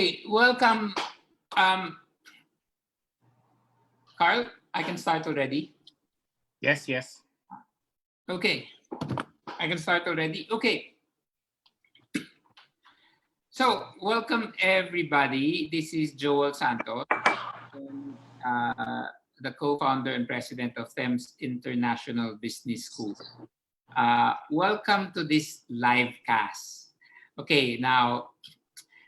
Hey, welcome, Carl. I can start already. Yes. Okay, I can start already. Okay. So, welcome everybody. This is Joel Santos, the co-founder and president of Thames International Business School. Welcome to this live cast. Okay, now,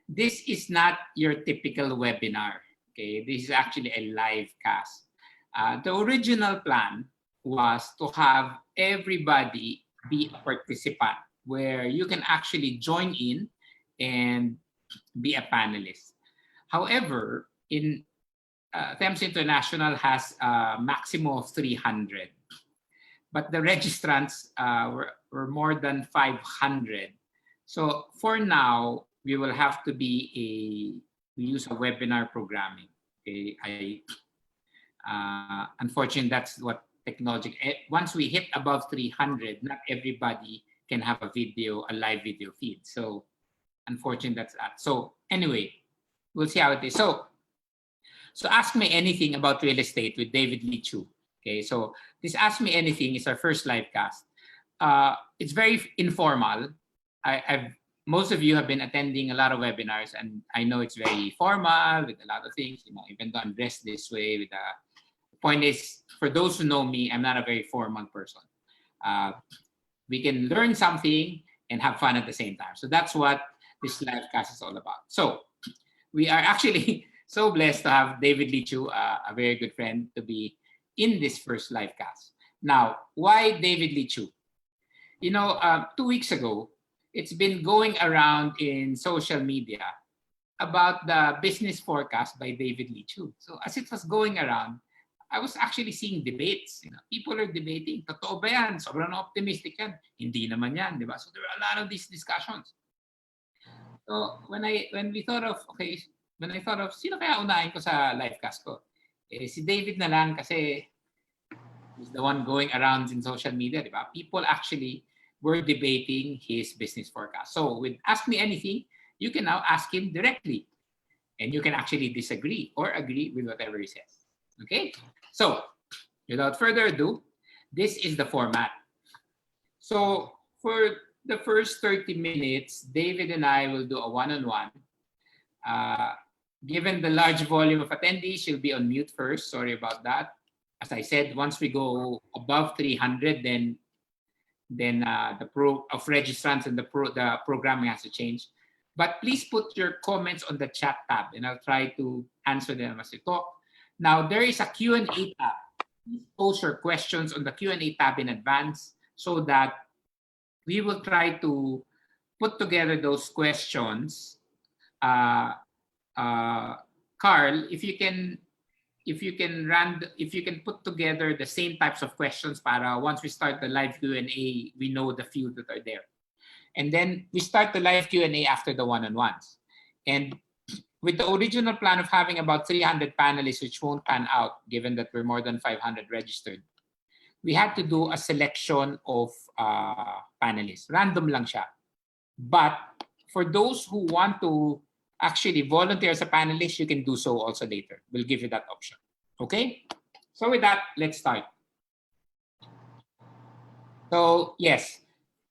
this is not your typical webinar. Okay, this is actually a live cast. The original plan was to have everybody be a participant where you can actually join in and be a panelist. However, in Thames International has a maximum of 300, but the registrants were more than 500. So for now, we will have to we use a webinar programming. Okay, unfortunately, that's what technology. Once we hit above 300, not everybody can have a live video feed. So unfortunately, that's that. So anyway, we'll see how it is. So Ask Me Anything About Real Estate with David Leechiu. Okay, so this Ask Me Anything is our first live cast. It's very informal. Most of you have been attending a lot of webinars, and I know it's very formal with a lot of things. Even though I'm dressed this way, the point is, for those who know me, I'm not a very formal person. We can learn something and have fun at the same time. So that's what this live cast is all about. So we are actually so blessed to have David Leechiu, a very good friend, to be in this first live cast. Now, why David Leechiu? 2 weeks ago, it's been going around in social media about the business forecast by David Leechiu. So as it was going around, I was actually seeing debates. People are debating, totoo ba yan? Sobrang optimistic yan. Hindi naman yan, di ba? So there were a lot of these discussions. So when I thought of, sino kaya unahin ko sa livecast ko? Si David na lang kasi he's the one going around in social media, di ba? People actually were debating his business forecast. So with Ask Me Anything, you can now ask him directly. And you can actually disagree or agree with whatever he says. Okay? So without further ado, this is the format. So for the first 30 minutes, David and I will do a one-on-one. Given the large volume of attendees, you'll be on mute first. Sorry about that. As I said, once we go above 300, then the of registrants and the programming has to change. But please put your comments on the chat tab, and I'll try to answer them as we talk. Now, there is a Q&A tab. Please post your questions on the Q&A tab in advance so that we will try to put together those questions. Carl, if you can put together the same types of questions para once we start the live Q&A, we know the few that are there. And then we start the live Q&A after the one-on-ones. And with the original plan of having about 300 panelists, which won't pan out given that we're more than 500 registered, we had to do a selection of panelists. Random lang siya. But for those who want to actually volunteer as a panelist, you can do so also later. We'll give you that option. Okay? So with that, let's start. So yes.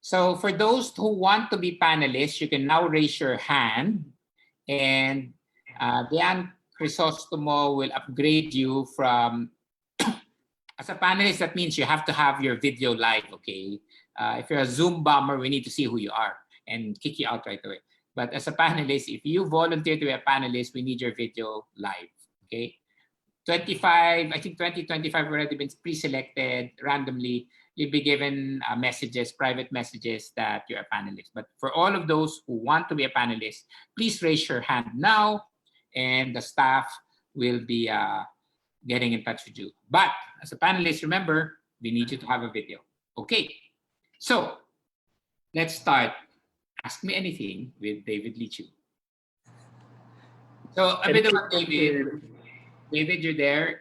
So for those who want to be panelists, you can now raise your hand, and Diane Crisostomo will upgrade you from as a panelist. That means you have to have your video live, okay? If you're a Zoom bomber, we need to see who you are and kick you out right away. But as a panelist, if you volunteer to be a panelist, we need your video live, okay? 25, I think 25 already been pre-selected randomly. You'll be given messages, private messages that you're a panelist. But for all of those who want to be a panelist, please raise your hand now, and the staff will be getting in touch with you. But as a panelist, remember, we need you to have a video. Okay, so let's start. Ask Me Anything with David Leechiu. So a bit about David. David, you're there?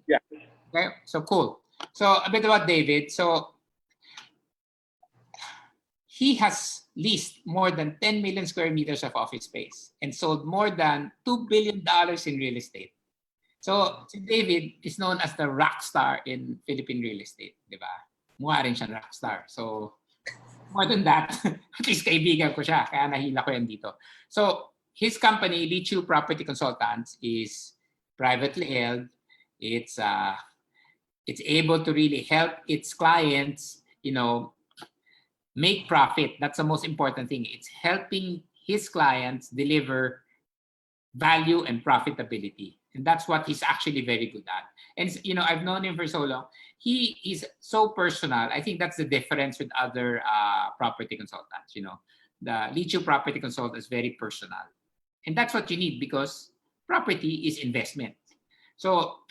Yeah. Okay, so cool. So a bit about David. So he has leased more than 10 million square meters of office space and sold more than $2 billion in real estate. So si David is known as the rock star in Philippine real estate, di ba? Mukha rin siyang rock star. So more than that, at least kaibigan ko siya, kaya nahila ko yan dito. So his company, Leechiu Property Consultants, is privately held. It's able to really help its clients, make profit. That's the most important thing. It's helping his clients deliver value and profitability. And that's what he's actually very good at. And, I've known him for so long. He is so personal. I think that's the difference with other property consultants. The Leechiu Property Consultant is very personal. And that's what you need because property is investment. So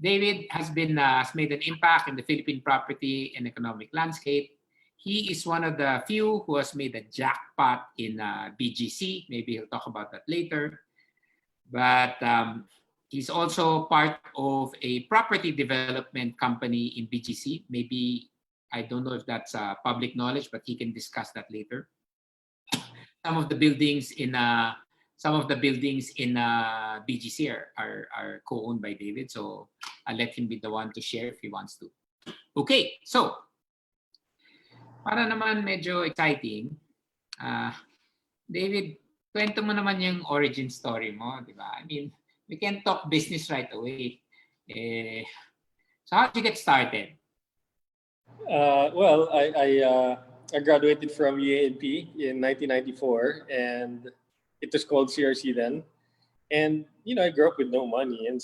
David has made an impact in the Philippine property and economic landscape. He is one of the few who has made a jackpot in BGC. Maybe he'll talk about that later. But he's also part of a property development company in BGC. Maybe, I don't know if that's public knowledge, but he can discuss that later. Some of the buildings in BGC are co-owned by David. So I'll let him be the one to share if he wants to. Okay, so para naman medyo exciting, David, kwento mo naman yung origin story mo, di ba? I mean, we can talk business right away. So how did you get started? Well, I graduated from UANP in 1994, and it was called CRC then. And I grew up with no money, and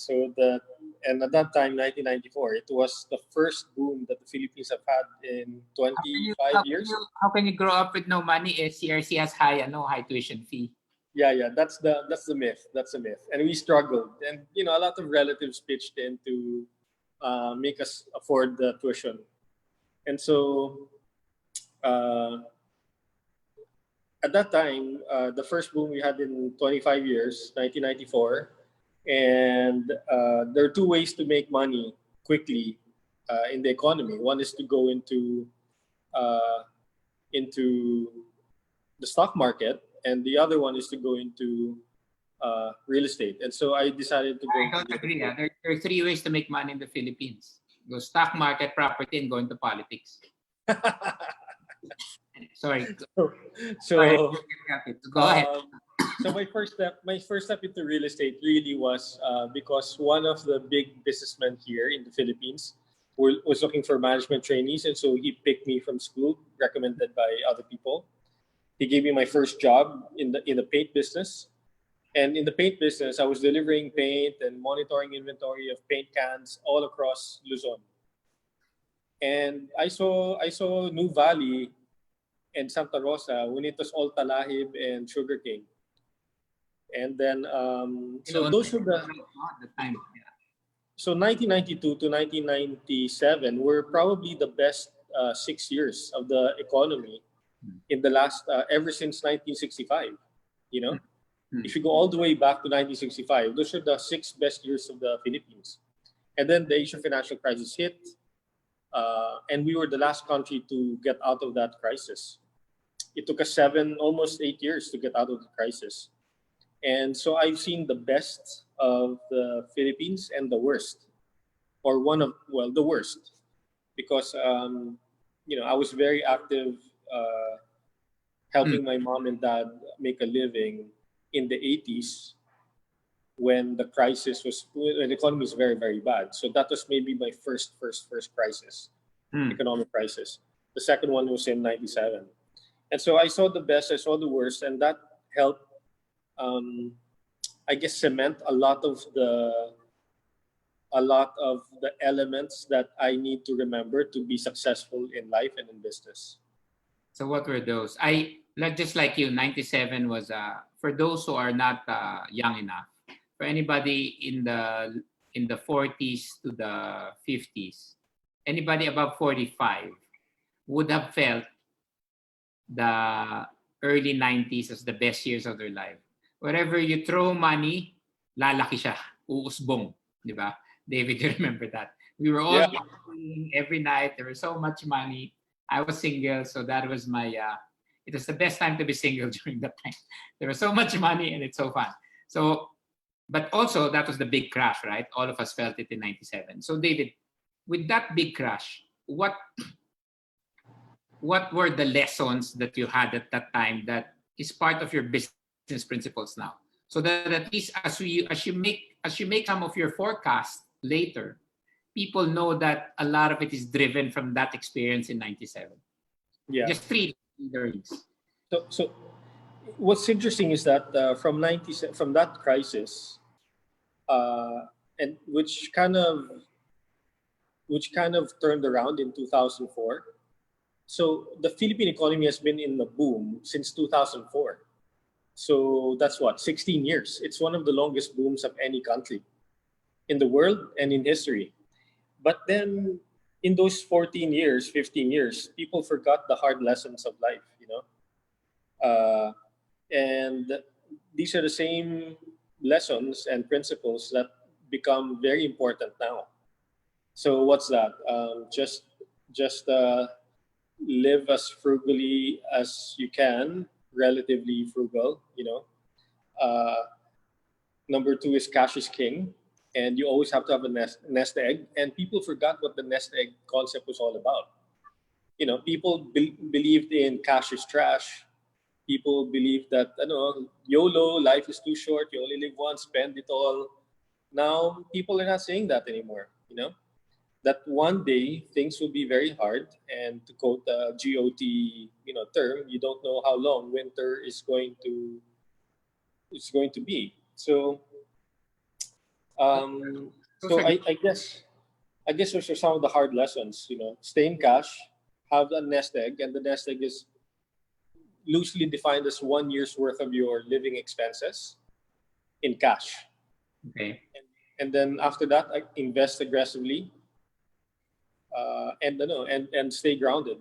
at that time, 1994, it was the first boom that the Philippines have had in 25 years. How can you grow up with no money if CRC has high tuition fee? Yeah, that's the myth. That's the myth, and we struggled, and a lot of relatives pitched in to make us afford the tuition, and so. At that time, the first boom we had in 25 years, 1994, and there are two ways to make money quickly in the economy. One is to go into the stock market, and the other one is to go into real estate. And so I decided to go. I don't agree. There are three ways to make money in the Philippines: go stock market, property, and go into politics. Sorry. Sorry. Go ahead. So my first step into real estate really was because one of the big businessmen here in the Philippines was looking for management trainees, and so he picked me from school, recommended by other people. He gave me my first job in the paint business, and in the paint business, I was delivering paint and monitoring inventory of paint cans all across Luzon. And I saw New Valley and Santa Rosa when it was all talahib and sugarcane. And then so those were the time. So 1992 to 1997 were probably the best 6 years of the economy in the last ever since 1965. If you go all the way back to 1965, those are the 6 best years of the Philippines. And then the Asian financial crisis hit, and we were the last country to get out of that crisis. It took us almost 8 years to get out of the crisis. And so I've seen the best of the Philippines and the worst, or the worst, because I was very active helping my mom and dad make a living in the 80s when the economy was very, very bad. So that was maybe my first crisis, economic crisis. The second one was in 97. And so I saw the best, I saw the worst, and that helped I guess cement a lot of the elements that I need to remember to be successful in life and in business. So what were those? Just like you, 97 was for those who are not young enough. For anybody in the 40s to the 50s, anybody above 45 would have felt the early 90s as the best years of their life. Wherever you throw money, lalaki siya, uusbong, di ba? David, you remember that? We were all every night. There was so much money. I was single, so that was my It was the best time to be single during that time. There was so much money and it's so fun. So, but also that was the big crash, right? All of us felt it in 97. So David, with that big crash, what were the lessons that you had at that time that is part of your business principles now? So that at least as you make some of your forecast later, people know that a lot of it is driven from that experience in 97. Yeah. Just three learnings. So what's interesting is that from that crisis, and which kind of turned around in 2004. So the Philippine economy has been in the boom since 2004. So that's what, 16 years. It's one of the longest booms of any country in the world and in history. But then in those 14 years, 15 years, people forgot the hard lessons of life, you know? And these are the same lessons and principles that become very important now. So what's that? Just live as frugally as you can, relatively frugal, you know. Number two is cash is king, and you always have to have a nest egg. And people forgot what the nest egg concept was all about. You know, people believed in cash is trash. People believe that, I don't know, YOLO, life is too short, you only live once, spend it all. Now, people are not saying that anymore, you know? That one day things will be very hard, and to quote a GOT, term, you don't know how long winter is going to be. So, I guess those are some of the hard lessons. You know, stay in cash, have a nest egg, and the nest egg is loosely defined as 1 year's worth of your living expenses in cash. Okay. And then after that, I invest aggressively, and stay grounded.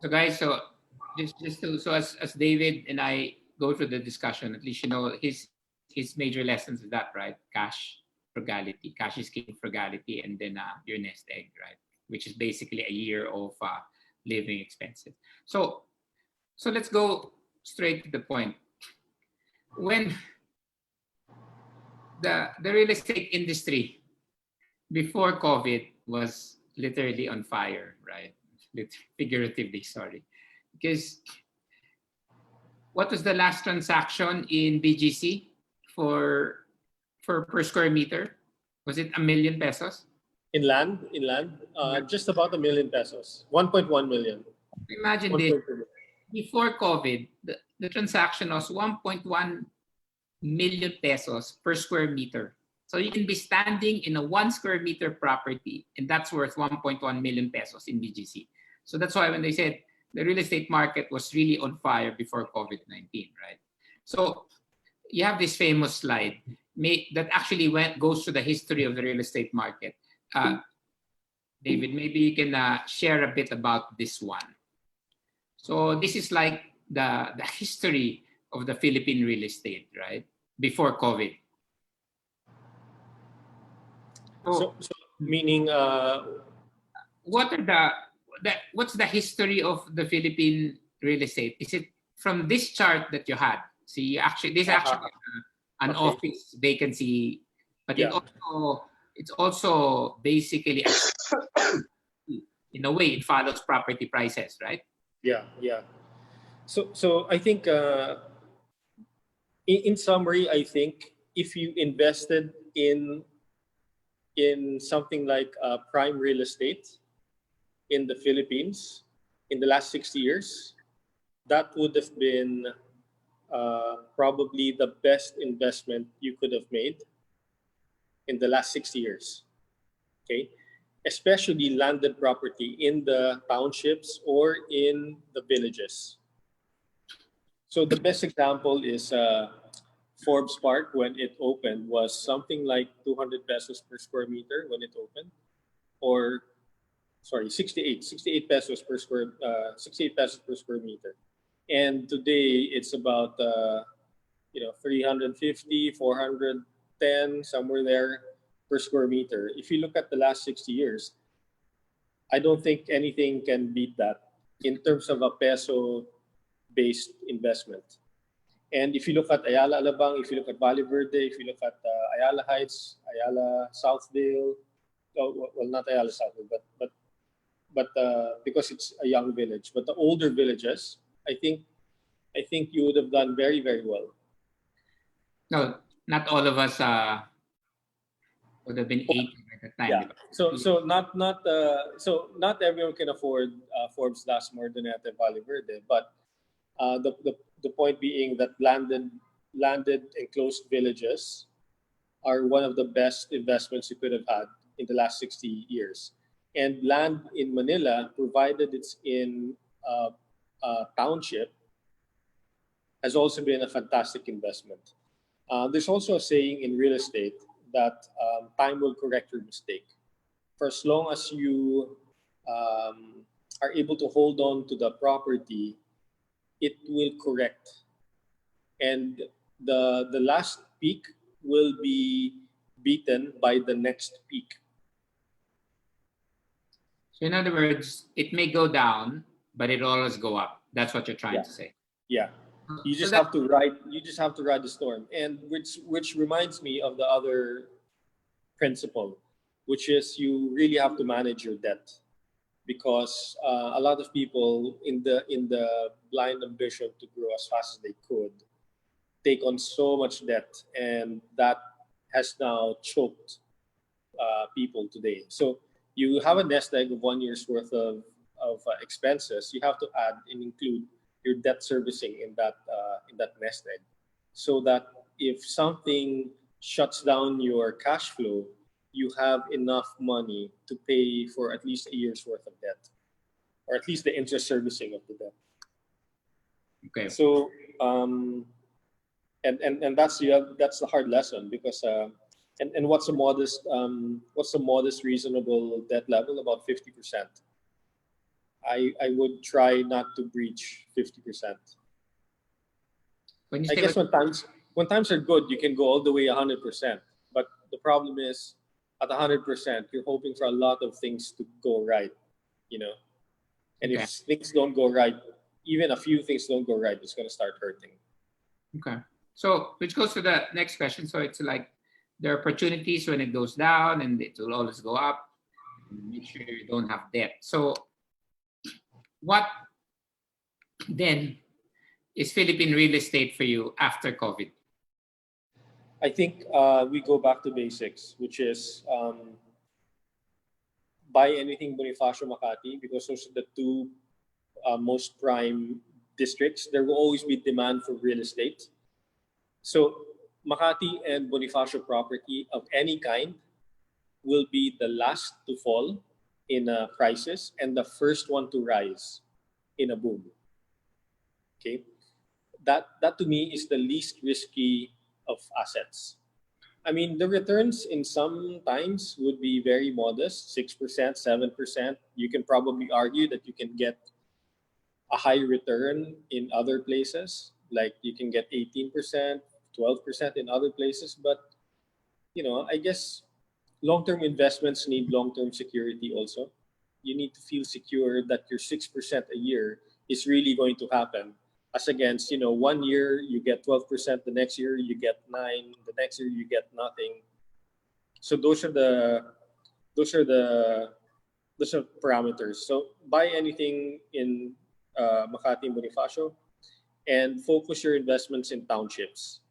So guys, so as David and I go through the discussion, at least you know his major lessons is that, right? Cash frugality, cash is king frugality, and then your nest egg, right? Which is basically a year of living expenses. So let's go straight to the point. When the real estate industry before COVID was literally on fire, right? Figuratively, sorry. Because what was the last transaction in BGC for per square meter? Was it 1 million pesos? In land, just about 1 million pesos, 1.1 million. Imagine this. Before COVID, the transaction was 1.1 million pesos per square meter. So you can be standing in a 1 square meter property, and that's worth 1.1 million pesos in BGC. So that's why when they said the real estate market was really on fire before COVID-19, right? So you have this famous slide that actually goes to the history of the real estate market. David, maybe you can share a bit about this one. So this is like the history of the Philippine real estate, right? Before COVID. So meaning, what's the history of the Philippine real estate? Is it from this chart that you had? See, actually, this actually an office vacancy, but it's also basically in a way it follows property prices, right? Yeah. So I think, in summary, I think if you invested in something like prime real estate in the Philippines in the last 60 years, that would have been probably the best investment you could have made in the last 60 years. Okay, especially landed property in the townships or in the villages. So the best example is Forbes Park. When it opened was something like 200 pesos per square meter when it opened, or 68 pesos per square 68 pesos per square meter. And today it's about 350, 410, somewhere there per square meter. If you look at the last 60 years, I don't think anything can beat that. in terms of a peso-based investment. And if you look at Ayala Alabang, if you look at Valle Verde, if you look at Ayala Heights, Ayala Southdale, well, not Ayala Southdale, but because it's a young village, but the older villages, I think you would have done very, very well. No, not all of us would have been 80 at the time. Yeah. So not everyone can afford Forbes Las Mordoneta and Valle Verde, but the point being that landed enclosed villages are one of the best investments you could have had in the last 60 years. And land in Manila, provided it's in a township, has also been a fantastic investment. There's also a saying in real estate that time will correct your mistake. For as long as you are able to hold on to the property, it will correct. And the last peak will be beaten by the next peak. So in other words, it may go down, but it always go up. That's what you're trying to say. Yeah. You just have to ride the storm. And which reminds me of the other principle, which is you really have to manage your debt. Because a lot of people in the blind ambition to grow as fast as they could take on so much debt, and that has now choked people today. So you have a nest egg of 1 year's worth of expenses. You have to add and include your debt servicing in that nest egg, so that if something shuts down your cash flow, you have enough money to pay for at least a year's worth of debt, or at least the interest servicing of the debt. Okay. So and that's the hard lesson, because and what's a modest reasonable debt level? About 50%. I would try not to breach 50%. I guess when times are good, you can go all the way 100%. But the problem is, at 100%, you're hoping for a lot of things to go right, you know. And if things don't go right, even a few things don't go right, it's going to start hurting. Okay. So, which goes to the next question. So it's like there are opportunities when it goes down, and it will always go up. Make sure you don't have debt. So, what then is Philippine real estate for you after COVID? I think we go back to basics, which is buy anything Bonifacio, Makati, because those are the two most prime districts. There will always be demand for real estate. So Makati and Bonifacio property of any kind will be the last to fall in prices and the first one to rise in a boom. Okay, that to me is the least risky of assets. I mean, the returns in some times would be very modest, 6%, 7%. You can probably argue that you can get a high return in other places, like you can get 18%, 12% in other places. But, you know, I guess long-term investments need long-term security also. You need to feel secure that your 6% a year is really going to happen. As against, you know, 1 year you get 12%, the next year you get 9%, the next year you get nothing. So those are parameters. So buy anything in Makati and Bonifacio, and focus your investments in townships.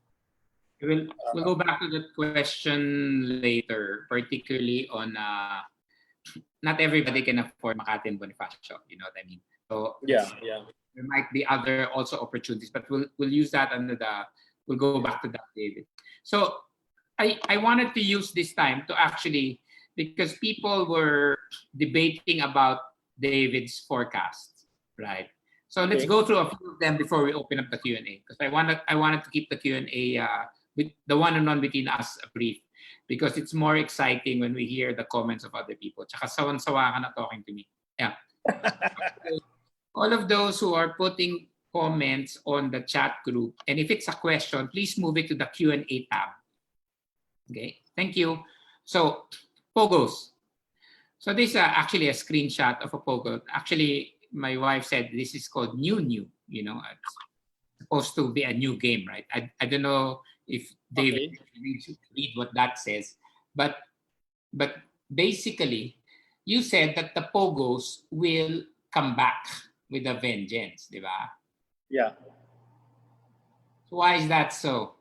We'll go back to that question later, particularly on not everybody can afford Makati and Bonifacio. You know what I mean? So yeah. There might be other also opportunities, but we'll use that we'll go back to that, David. So I wanted to use this time to actually, because people were debating about David's forecast, right? So let's go through a few of them before we open up the Q&A, because I wanted to keep the Q&A with the one-on-one between us brief, because it's more exciting when we hear the comments of other people. Tsaka sawan-sawa ka na talking to me. Yeah. All of those who are putting comments on the chat group, and if it's a question, please move it to the Q&A tab. Okay, thank you. So, Pogos. So this is actually a screenshot of a Pogo. Actually, my wife said this is called new. You know, it's supposed to be a new game, right? I don't know if David Okay. read what that says, but basically, you said that the Pogos will come back with a vengeance, di ba? Yeah, So why is that so?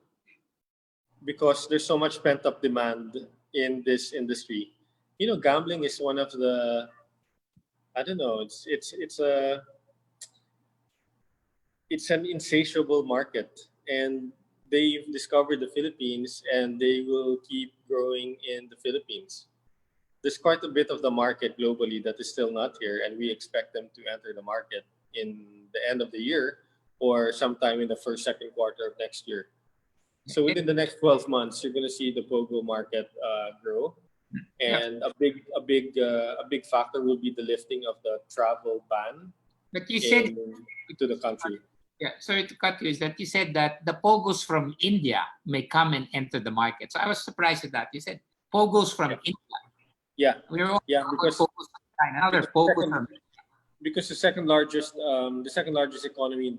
because there's so much pent up demand in this industry. You know, gambling is one of the, I don't know, it's an insatiable market, and they've discovered the Philippines, and they will keep growing in the Philippines. There's quite a bit of the market globally that is still not here, and we expect them to enter the market in the end of the year or sometime in the first, second quarter of next year. So within the next 12 months, you're going to see the Pogo market grow, Yeah, and a big factor will be the lifting of the travel ban but you said, in to the country. yeah, sorry to cut you, is that you said that the Pogos from India may come and enter the market. So I was surprised at that. You said Pogos from Yeah, India. yeah, We were all yeah, about Pogos from China. Now there's because Pogos from because the second largest economy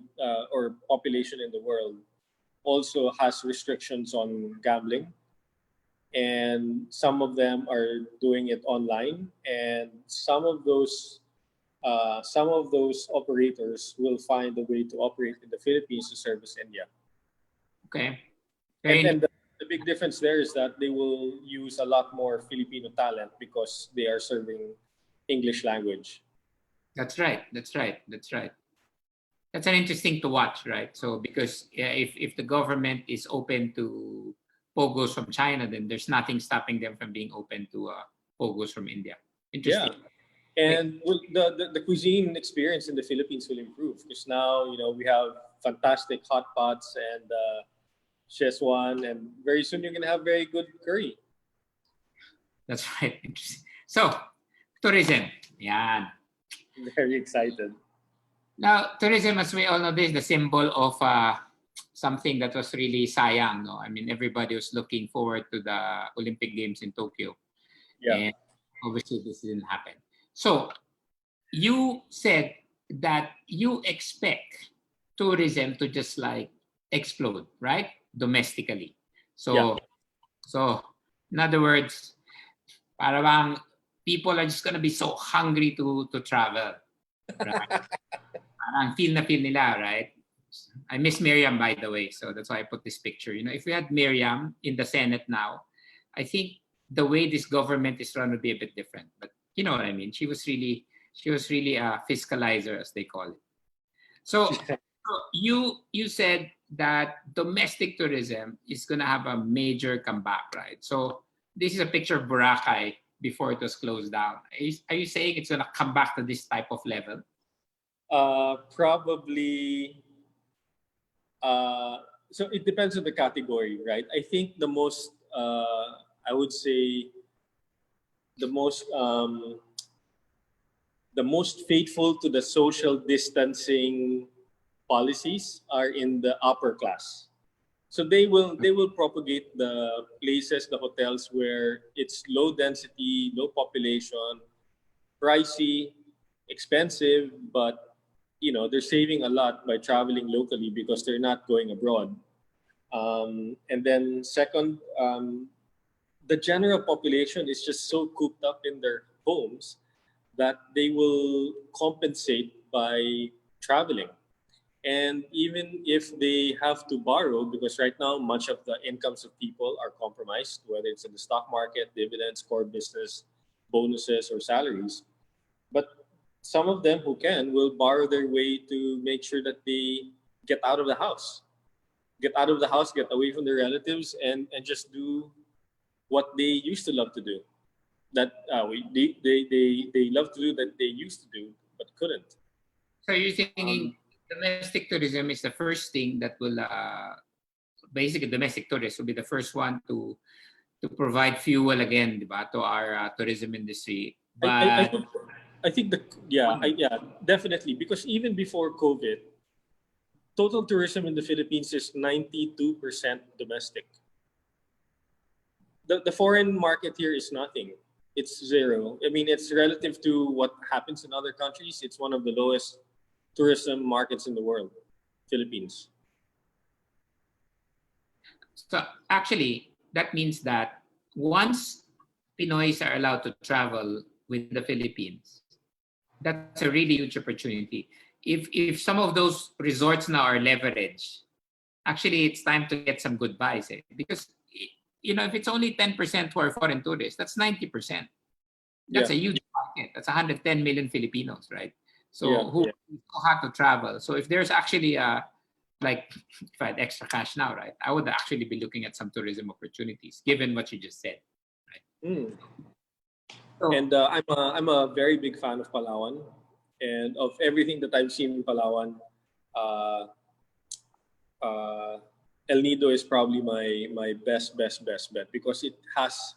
or population in the world also has restrictions on gambling, and some of them are doing it online, and some of those operators will find a way to operate in the Philippines to service India. okay. And Very then the big difference there is that they will use a lot more Filipino talent because they are serving English language. That's right. That's right. That's right. That's an interesting to watch, right? So because yeah, if the government is open to pogos from China, then there's nothing stopping them from being open to pogos from India. Interesting. Yeah. And the cuisine experience in the Philippines will improve because now, you know, we have fantastic hot pots and Szechuan, and very soon you're going to have very good curry. That's right. Interesting. So tourism. Yeah. Very excited. Now tourism, as we all know, this is the symbol of something that was really sayang. No, I mean everybody was looking forward to the Olympic Games in Tokyo, Yeah. and obviously this didn't happen. So you said that you expect tourism to just like explode, right? Domestically. Yeah. So in other words, parang people are just gonna be so hungry to travel, right? Parang feel nila, right? I miss Miriam, by the way, so that's why I put this picture. You know, if we had Miriam in the Senate now, I think the way this government is run would be a bit different. But you know what I mean? She was really a fiscalizer, as they call it. So you said that domestic tourism is gonna have a major comeback, right? So this is a picture of Boracay before it was closed down. Are you saying it's gonna come back to this type of level? Probably. Uh, so it depends on the category, right? I think I would say, the most um, the most faithful to the social distancing policies are in the upper class. So they will propagate the places, the hotels where it's low density, low population, pricey, expensive, but you know they're saving a lot by traveling locally because they're not going abroad. And then second, the general population is just so cooped up in their homes that they will compensate by traveling. And even if they have to borrow, because right now much of the incomes of people are compromised, whether it's in the stock market, dividends, core business, bonuses, or salaries. But some of them who can will borrow their way to make sure that they get out of the house, get away from their relatives, and just do what they used to love to do. That they love to do that they used to do but couldn't. So you're thinking Um, domestic tourism is the first thing that will basically domestic tourists will be the first one to provide fuel again, di ba, to our tourism industry. I, I, I But think I think the yeah, definitely, because even before COVID, total tourism in the Philippines is 92% domestic. The foreign market here is nothing. It's zero. I mean, it's relative to what happens in other countries. It's one of the lowest tourism markets in the world, Philippines. So actually, that means that once Pinoys are allowed to travel within the Philippines, that's a really huge opportunity. If some of those resorts now are leveraged, actually it's time to get some good buys, eh? Because if it's only 10% who are foreign tourists, that's 90%. That's Yeah, a huge market. That's 110 million Filipinos, right? yeah, So who yeah. have to travel. So if there's actually like if I had extra cash now, right, I would actually be looking at some tourism opportunities, given what you just said, right? Mm. So And I'm a very big fan of Palawan, and of everything that I've seen in Palawan. Uh, uh, El Nido is probably my best bet because it has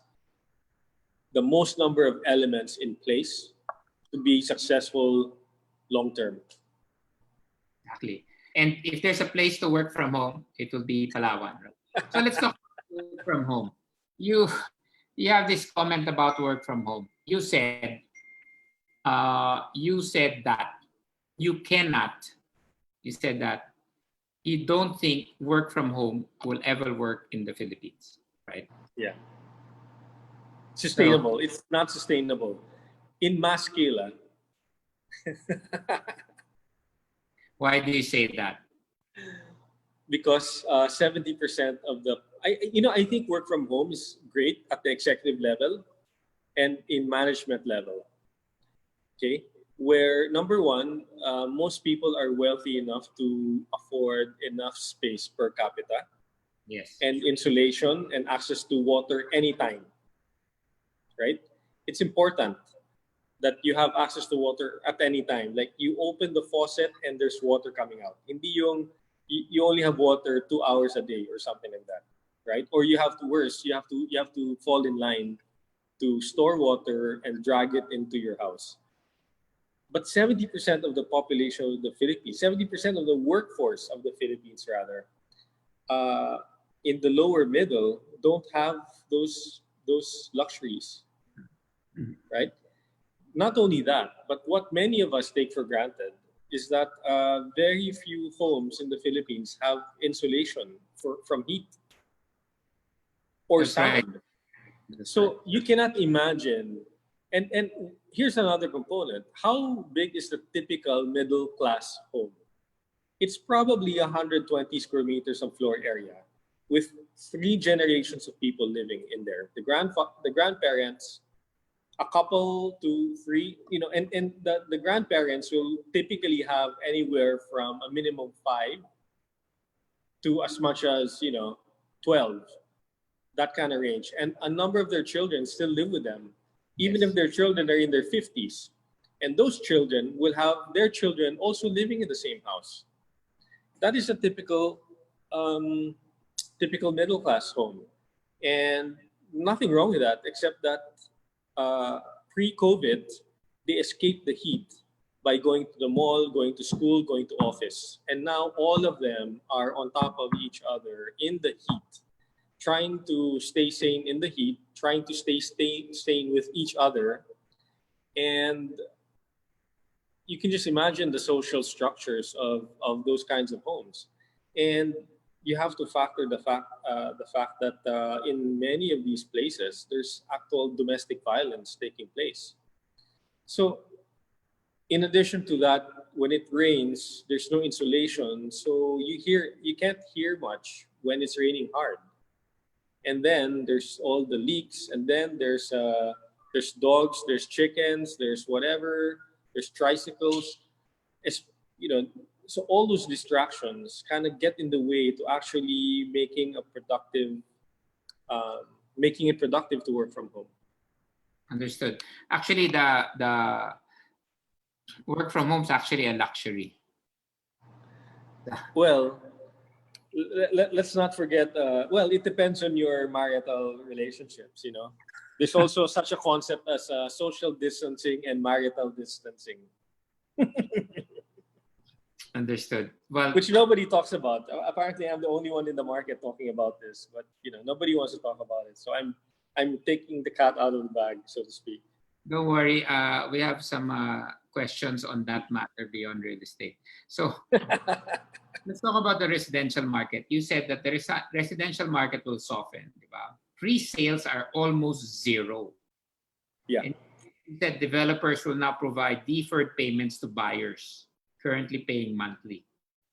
the most number of elements in place to be successful long term. exactly. And if there's a place to work from home, it will be Palawan, right? So let's talk about work from home. You you have this comment about work from home. You said that you cannot. You said that you don't think work from home will ever work in the Philippines, right? Yeah, So sustainable. It's not sustainable in mass scale. why do you say that? Because 70% of the I think work from home is great at the executive level and in management level. Okay, where number one, most people are wealthy enough to afford enough space per capita Yes. and insulation and access to water anytime, right? It's important that you have access to water at any time. Like you open the faucet and there's water coming out. Hindi yung you only have water 2 hours a day or something like that, right? Or you have to worse, you have to fall in line to store water and drag it into your house. But 70% of the population of the Philippines, 70% of the workforce of the Philippines rather, uh, in the lower middle don't have those luxuries, Mhm. right? Not only that, but what many of us take for granted is that very few homes in the Philippines have insulation from heat or That's right. sound. That's right. So you cannot imagine. And here's another component. How big is the typical middle class home? It's probably 120 square meters of floor area with three generations of people living in there. The grandparents, a couple to three, and the grandparents will typically have anywhere from a minimum 5 to as much as 12, that kind of range. And a number of their children still live with them, even if Yes. their children are in their 50s. And those children will have their children also living in the same house. That is a um, typical middle class home, and nothing wrong with that, except that pre-COVID, they escaped the heat by going to the mall, going to school, going to office, and now all of them are on top of each other in the heat, trying to stay sane in the heat, trying to stay sane with each other, and you can just imagine the social structures of those kinds of homes, and you have to factor the fact that in many of these places there's actual domestic violence taking place. So in addition to that, when it rains, there's no insulation, so you can't hear much when it's raining hard, and then there's all the leaks, and then there's dogs, there's chickens, there's whatever, there's tricycles. It's, you know, so all those distractions kind of get in the way to actually um, making it productive to work from home. Understood. Actually, the work from home is actually a luxury. Well, let's not forget. Well, it depends on your marital relationships. There's also such a concept as social distancing and marital distancing, Understood. Well, which nobody talks about. Apparently, I'm the only one in the market talking about this, but nobody wants to talk about it. So I'm taking the cat out of the bag, so to speak. Don't worry. We have some questions on that matter beyond real estate. So let's talk about the residential market. You said that the residential market will soften. Diba? Pre-sales are almost zero. Yeah. And you said developers will now provide deferred payments to buyers currently paying monthly.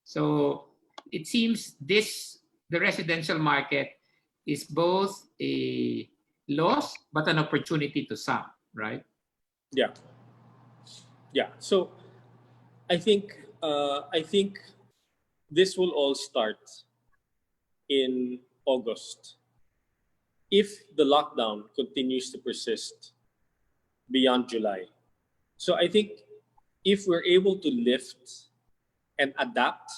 So it seems the residential market is both a loss but an opportunity to some, right? Yeah. Yeah. So I think this will all start in August if the lockdown continues to persist beyond July. So I think if we're able to lift and adapt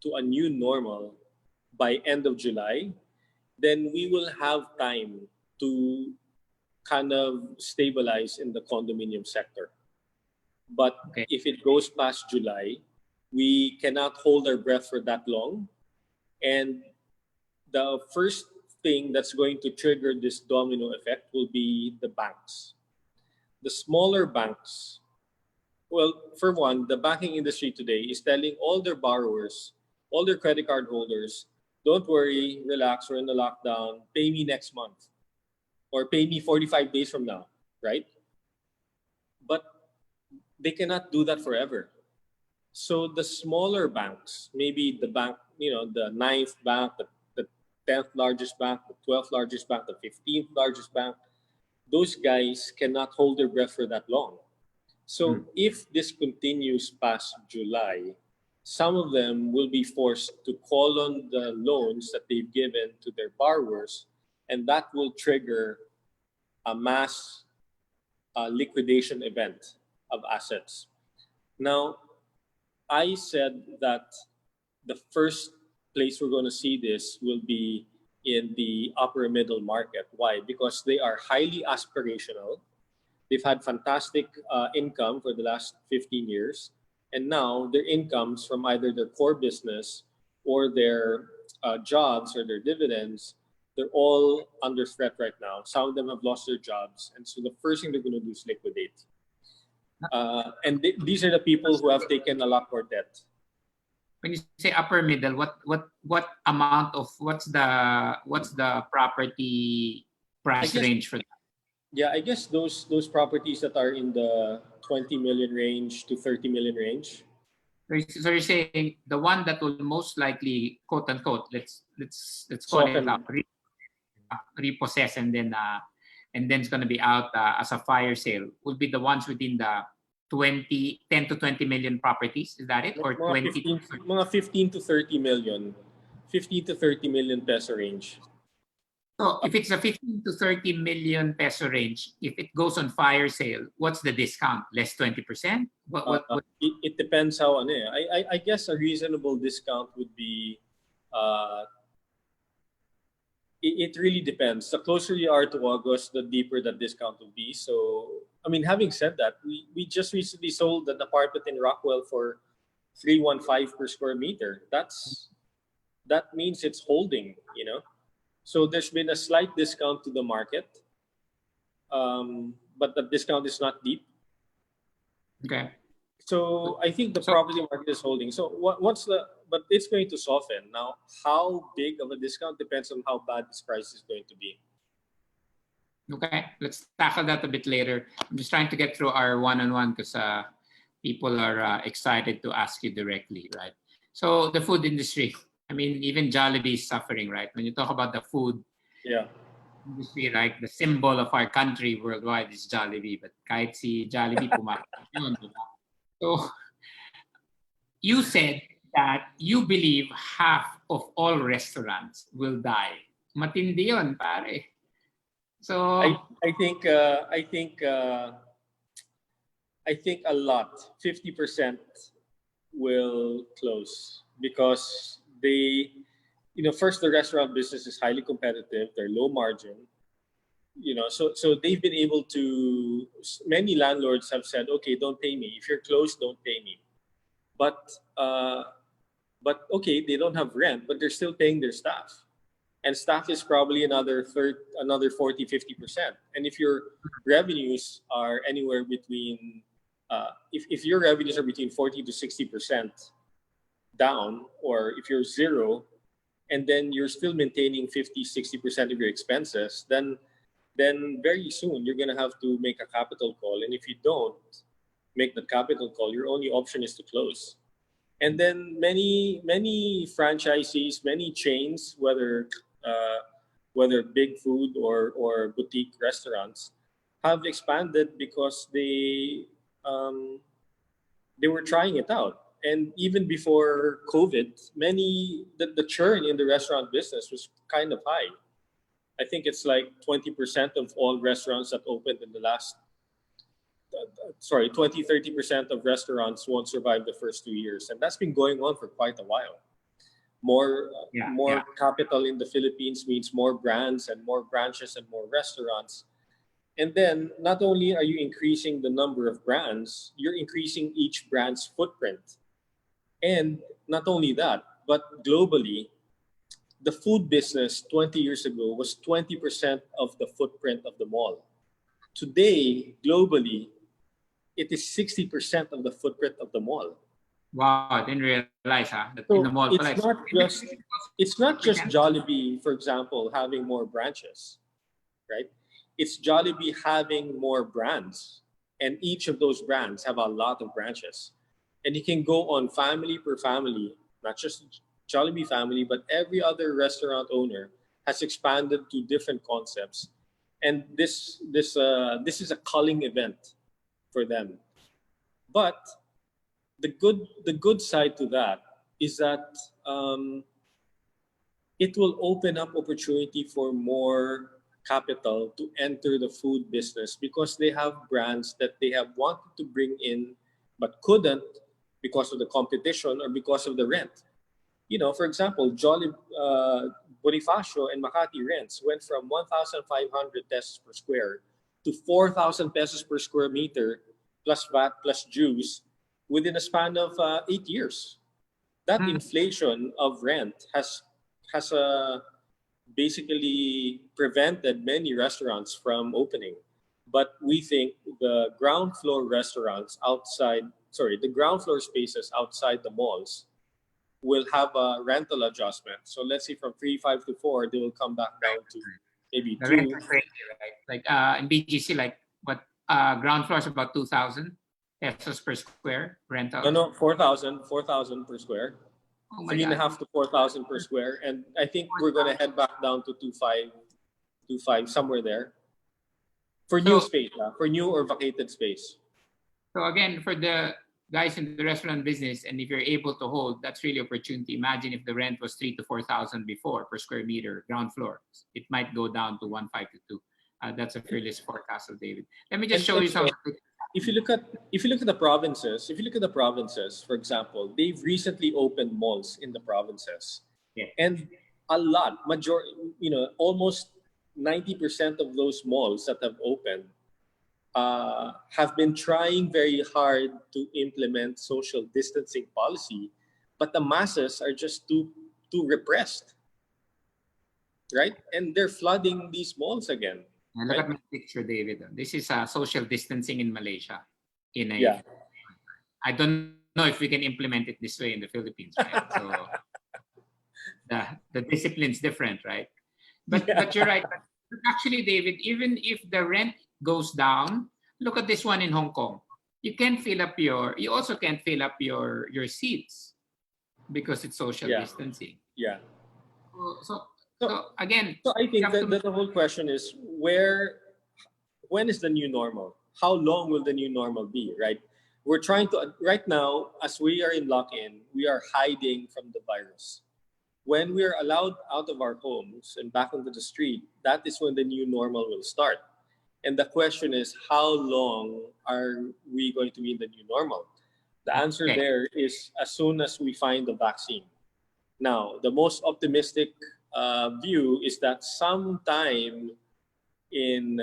to a new normal by end of July, then we will have time to kind of stabilize in the condominium sector. But Okay. if it goes past July, we cannot hold our breath for that long. And the first thing that's going to trigger this domino effect will be the banks. The smaller banks, well, for one, the banking industry today is telling all their borrowers, all their credit card holders, don't worry, relax, we're in the lockdown, pay me next month or pay me 45 days from now, right? But they cannot do that forever. So the smaller banks, maybe the bank, the ninth bank, the 10th largest bank, the 12th largest bank, the 15th largest bank, those guys cannot hold their breath for that long. So if this continues past July, some of them will be forced to call on the loans that they've given to their borrowers, and that will trigger a mass liquidation event of assets. Now, I said that the first place we're going to see this will be in the upper middle market. Why? Because they are highly aspirational. They've had fantastic income for the last 15 years. And now their incomes from either their core business or their jobs or their dividends, they're all under threat right now. Some of them have lost their jobs. And so the first thing they're going to do is liquidate. And these are the people who have taken a lot more debt. When you say upper middle, what amount of what's the property price range for that? Yeah, I guess those properties that are in the 20 million range to 30 million range. So you're saying the one that will most likely, quote unquote, let's call it repossess and then it's going to be out as a fire sale will be the ones within the 10 to 20 million properties. Is that it? Or Mga 15 to 30 million. 15 to 30 million peso range. So if it's a 15 to 30 million peso range, if it goes on fire sale, what's the discount? Less 20%? What? It depends how I guess a reasonable discount would be it really depends. The closer you are to August, the deeper that discount will be. So, I mean, having said that, we just recently sold an apartment in Rockwell for 315 per square meter. That means it's holding, So there's been a slight discount to the market, but the discount is not deep. Okay. So I think the property market is holding. So but it's going to soften. Now, how big of a discount depends on how bad this price is going to be. Okay, let's tackle that a bit later. I'm just trying to get through our one-on-one because people are excited to ask you directly, right? So the food industry, I mean, even Jollibee is suffering, right? When you talk about the food industry, like the symbol of our country worldwide is Jollibee, but kahit si Jollibee pumakas yun, diba? So you said that you believe half of all restaurants will die. Matindi yun, pare. So I think a lot, 50% will close because first the restaurant business is highly competitive. They're low margin. So they've been able to. Many landlords have said, okay, don't pay me. If you're closed, don't pay me. But okay, they don't have rent, but they're still paying their staff. and staff is probably another 40-50%. And if your revenues are anywhere between if your revenues are between 40 to 60% down, or if you're zero, and then you're still maintaining 50-60% of your expenses, then very soon you're going to have to make a capital call. And if you don't make the capital call, your only option is to close. And then many franchisees, many chains, whether big food or boutique restaurants, have expanded because they were trying it out. And even before COVID, the churn in the restaurant business was kind of high. I think it's like 20% of all restaurants that opened in the last, 20-30% of restaurants won't survive the first 2 years. And that's been going on for quite a while. More capital in the Philippines means more brands and more branches and more restaurants. And then not only are you increasing the number of brands, you're increasing each brand's footprint. And not only that, but globally, the food business 20 years ago was 20% of the footprint of the mall. Today, globally, it is 60% of the footprint of the mall. Wow, I didn't realize that So in the mall. it's not just Jollibee, for example, having more branches, right? It's Jollibee having more brands, and each of those brands have a lot of branches. And you can go on family per family, not just Jollibee family, but every other restaurant owner has expanded to different concepts. And this is a culling event for them. But the good side to that is that it will open up opportunity for more capital to enter the food business, because they have brands that they have wanted to bring in but couldn't because of the competition or because of the rent. For example, Bonifacio and Makati rents went from 1,500 pesos per square to 4,000 pesos per square meter plus VAT plus dues within a span of 8 years. That inflation of rent has basically prevented many restaurants from opening. But we think the ground floor spaces outside the malls will have a rental adjustment. So let's say from 3.5 to 4, they will come back down to maybe the 2. rent is crazy, right? Like in BGC, like what ground floor is about 2,000 pesos per square rental. No, 4,000 per square. Oh my 3.5 God. to 4,000 per square, and I think we're gonna head back down to 2.5, somewhere there. For new space, for new or vacated space. So again, for the guys in the restaurant business, and if you're able to hold, that's really opportunity. Imagine if the rent was 3,000 to 4,000 before per square meter, ground floor, it might go down to 1.5 to 2. That's a fearless forecast of David. Let me just show you some. If you look at the provinces, for example, they've recently opened malls in the provinces, and almost 90% of those malls that have opened have been trying very hard to implement social distancing policy, but the masses are just too repressed, right? And they're flooding these malls again. And look at my picture, David. This is social distancing in Malaysia. I don't know if we can implement it this way in the Philippines, right? So the discipline's different, right? But you're right. But actually, David, even if the rent goes down, look at this one in Hong Kong. You also can't fill up your seats because it's social distancing. Yeah. So again, so I think that the whole question is when is the new normal? How long will the new normal be, right? We're trying to, right now, as we are in lock-in, we are hiding from the virus. When we are allowed out of our homes and back onto the street, that is when the new normal will start. And the question is, how long are we going to be in the new normal? The answer there is as soon as we find the vaccine. Now, the most optimistic view is that sometime in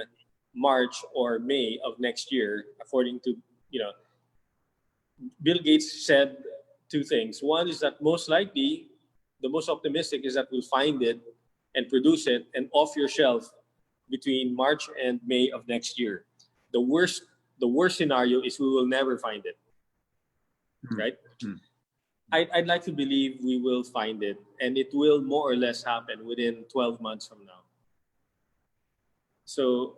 March or May of next year, according to, Bill Gates said two things. One is that most likely, the most optimistic is that we'll find it and produce it and off your shelf between March and May of next year. The worst scenario is we will never find it, right? I'd like to believe we will find it, and it will more or less happen within 12 months from now. So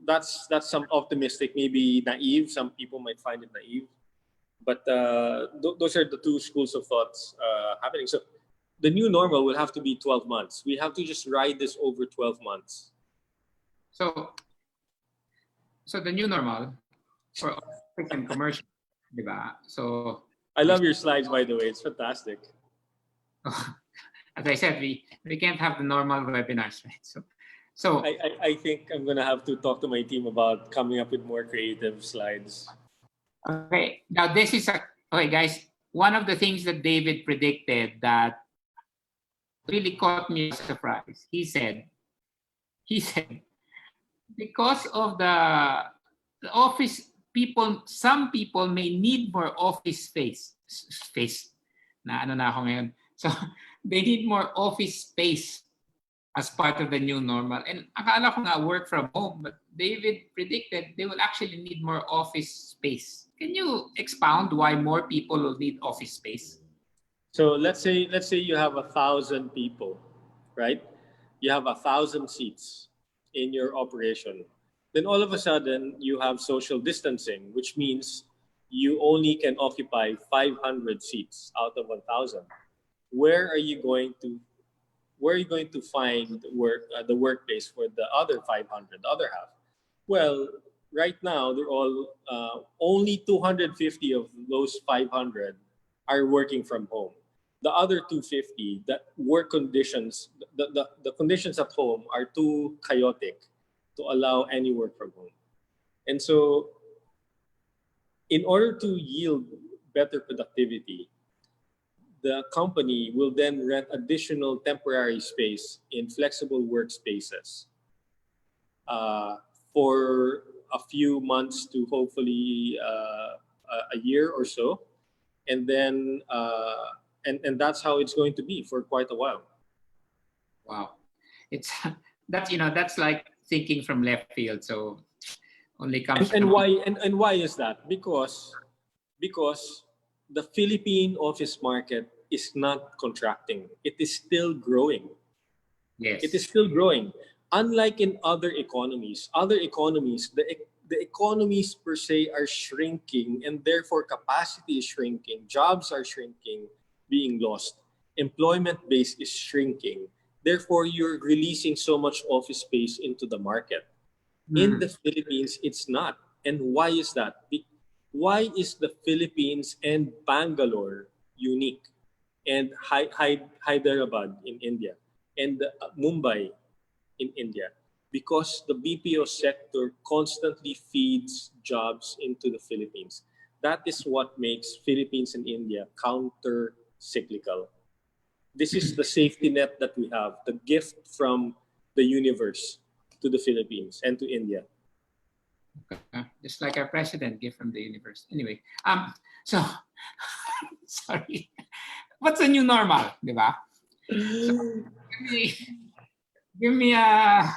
that's some optimistic, maybe naive. Some people might find it naive, but those are the two schools of thoughts happening. So the new normal will have to be 12 months. We have to just ride this over 12 months. So the new normal for office and commercial, diba? So I love your slides, by the way. It's fantastic. as I said, we can't have the normal webinars, right? So I think I'm gonna have to talk to my team about coming up with more creative slides. okay, now this is okay, guys. One of the things that David predicted that really caught me by surprise. He said, because of the office people, some people may need more office space. Na ano na ako ngayon. So they need more office space as part of the new normal. And akala ko nga work from home, but David predicted they will actually need more office space. Can you expound why more people will need office space? So let's say you have 1,000 people, right? You have 1,000 seats in your operation. Then all of a sudden you have social distancing, which means you only can occupy 500 seats out of 1,000. Where are you going to find the workplace for the other 500, the other half? Well, right now they're all only 250 of those 500 are working from home. The other 250, the work conditions, the conditions at home are too chaotic to allow any work from home. And so in order to yield better productivity, the company will then rent additional temporary space in flexible workspaces for a few months to hopefully a year or so. And then and that's how it's going to be for quite a while. Wow, that's like thinking from left field. So only comes and why is that? Because the Philippine office market is not contracting. It is still growing. Yes, It is still growing. Unlike in other economies, the economies per se are shrinking, and therefore capacity is shrinking, jobs are shrinking, being lost, employment base is shrinking. Therefore, you're releasing so much office space into the market. In the Philippines, it's not. And why is that? Why is the Philippines and Bangalore unique, and Hyderabad in India, and Mumbai in India? Because the BPO sector constantly feeds jobs into the Philippines. That is what makes Philippines and India counter-cyclical. This is the safety net that we have, the gift from the universe to the Philippines and to India. Just like our president, gift from the universe. Anyway, so sorry. What's the new normal, di ba? So, give me a.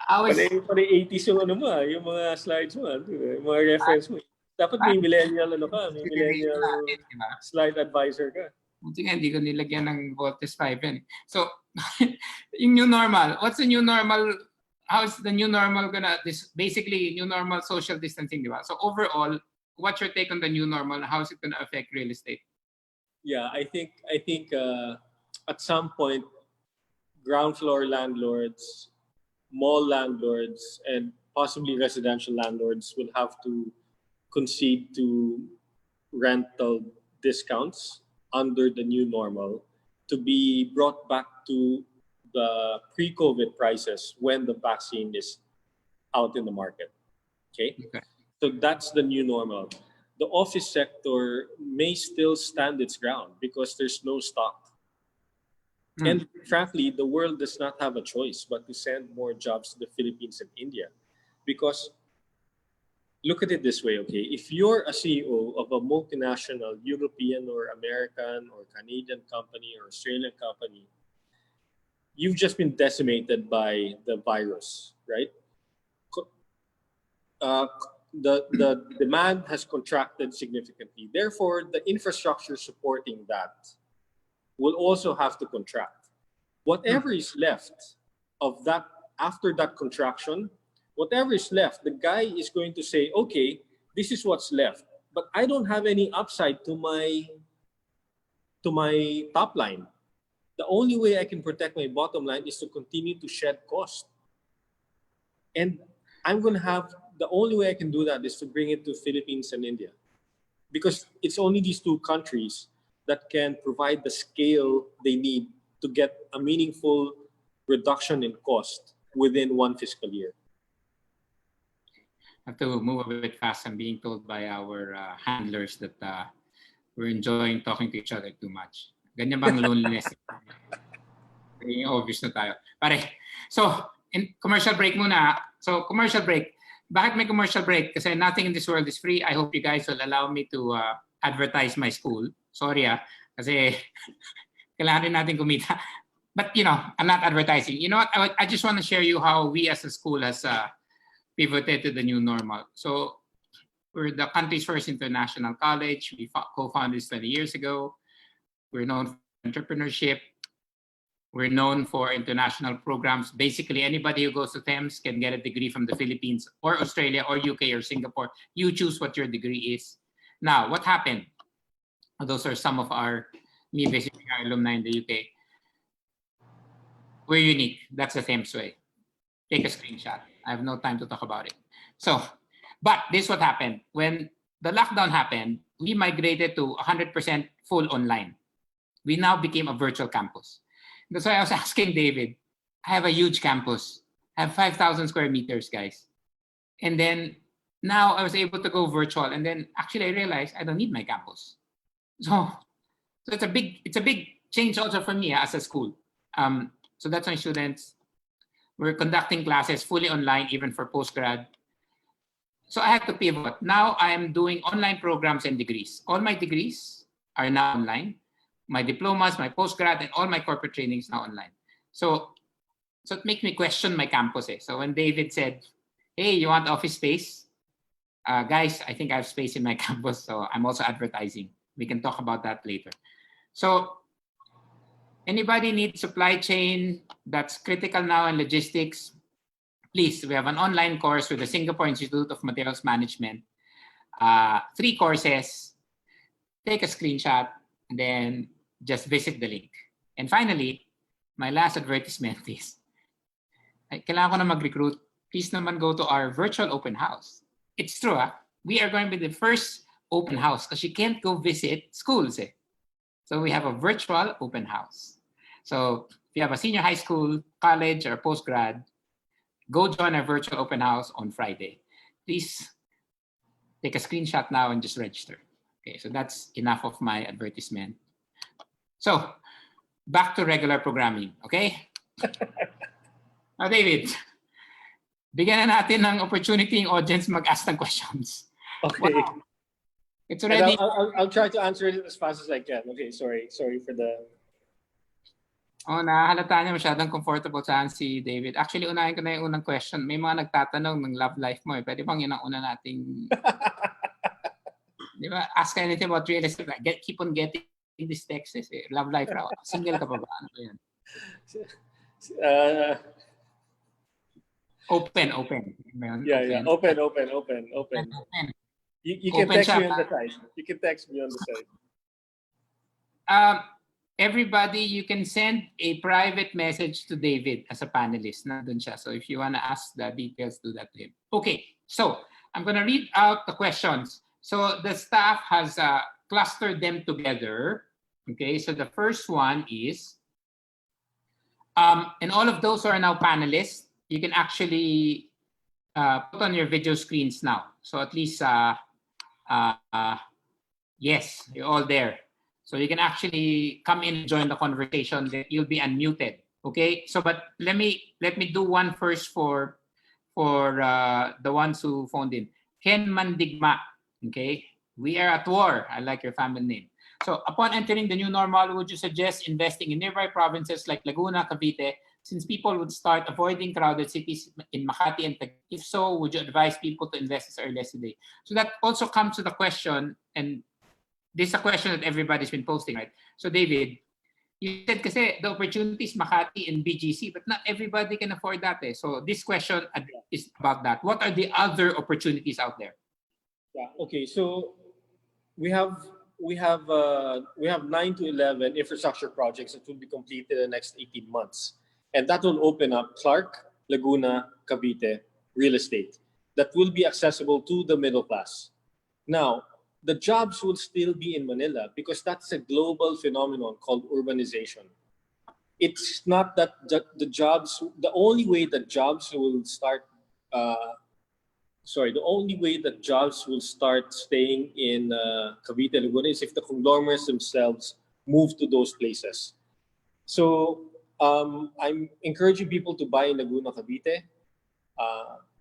Pare 80s yung ano mo, yung mga slides mo, yung mga reference mo. Dapat may millennial slide advisor ka. Buti nga, hindi ko nilagyan ng Voltes 5 yan. So, yung new normal, what's the new normal? How is the new normal basically new normal social distancing, di ba? So overall, what's your take on the new normal? How is it gonna affect real estate? Yeah, I think at some point, ground floor landlords, mall landlords, and possibly residential landlords will have to concede to rental discounts under the new normal to be brought back to the pre-COVID prices when the vaccine is out in the market. Okay? So that's the new normal. The office sector may still stand its ground because there's no stock. And frankly, the world does not have a choice but to send more jobs to the Philippines and India. Because look at it this way, okay? If you're a CEO of a multinational European or American or Canadian company or Australian company, you've just been decimated by the virus, right? The demand has contracted significantly. Therefore, the infrastructure supporting that will also have to contract. Whatever is left of that after that contraction, whatever is left, the guy is going to say, okay, this is what's left, but I don't have any upside to my top line. The only way I can protect my bottom line is to continue to shed cost. And I'm going to have, the only way I can do that is to bring it to Philippines and India. Because it's only these two countries that can provide the scale they need to get a meaningful reduction in cost within one fiscal year. I have to move a bit fast. I'm being told by our handlers that we're enjoying talking to each other too much. Ganyan bang loneliness? Obvious na tayo. Pare, so, in commercial break muna. So, commercial break. Bakit may commercial break? Kasi nothing in this world is free. I hope you guys will allow me to advertise my school. Sorry kasi kailangan rin natin kumita. But, I'm not advertising. You know what? I just want to share you how we as a school has pivoted to the new normal. So, we're the country's first international college. We co-founded this 20 years ago. We're known for entrepreneurship. We're known for international programs. Basically, anybody who goes to Thames can get a degree from the Philippines or Australia or UK or Singapore. You choose what your degree is. Now, what happened? Those are some of me visiting our alumni in the UK. We're unique. That's the Thames way. Take a screenshot. I have no time to talk about it. So, but this is what happened. When the lockdown happened, we migrated to 100% full online. We now became a virtual campus. That's why I was asking David, I have a huge campus. I have 5,000 square meters, guys. And then now I was able to go virtual. And then actually I realized I don't need my campus. So it's a big change also for me as a school. So that's my students. We're conducting classes fully online, even for postgrad. So I had to pivot. Now I am doing online programs and degrees. All my degrees are now online. My diplomas, my postgrad, and all my corporate training is now online. So it makes me question my campus. So when David said, hey, you want office space? Guys, I think I have space in my campus, so I'm also advertising. We can talk about that later. So anybody needs supply chain that's critical now in logistics, please, we have an online course with the Singapore Institute of Materials Management. 3 courses. Take a screenshot, and then just visit the link. And finally, my last advertisement is, kailangan ko na mag-recruit. Please naman go to our virtual open house. It's true, we are going to be the first open house because you can't go visit schools. So we have a virtual open house. So if you have a senior high school, college, or postgrad, go join our virtual open house on Friday. Please take a screenshot now and just register. Okay, so that's enough of my advertisement. So back to regular programming, okay? Now, David, bigyan na natin ng opportunity yung audience mag-ask ng questions. Okay. Wow. It's already... I'll try to answer it as fast as I can. Okay, sorry for the... nahalata niya masyadong comfortable saan si David. Actually, unahin ko na yung unang question. May mga nagtatanong ng love life mo. Pwede bang yun ang una nating... Di ba? Ask anything about real estate. Keep on getting these texts. Love life raw. Single ka pa ba? Ano ba yan? Open. Yeah. Open. You can text me on the side. You can text me on the side. Everybody, you can send a private message to David as a panelist. Nandun siya. So if you want to ask the details, do that to him. Okay, so I'm going to read out the questions. So the staff has clustered them together. Okay, so the first one is, and all of those who are now panelists, you can actually put on your video screens now. So at least, yes, you're all there. So you can actually come in and join the conversation. You'll be unmuted. Okay. So, but let me do one first for the ones who phoned in. Ken Mandigma. Okay. We are at war. I like your family name. So upon entering the new normal, would you suggest investing in nearby provinces like Laguna, Cavite, since people would start avoiding crowded cities in Makati and Taguig? If so, would you advise people to invest as early as today? So that also comes to the question, and this is a question that everybody's been posting, right? So David, you said kasi the opportunities Makati and BGC, but not everybody can afford that. So this question is about that. What are the other opportunities out there? Yeah. Okay. So we have 9 to 11 infrastructure projects that will be completed in the next 18 months, and that will open up Clark, Laguna, Cavite real estate that will be accessible to the middle class. Now, the jobs will still be in Manila because that's a global phenomenon called urbanization. It's not that the only way that jobs will start, the only way that jobs will start staying in Cavite and Laguna is if the conglomerates themselves move to those places. So I'm encouraging people to buy in Laguna, Cavite,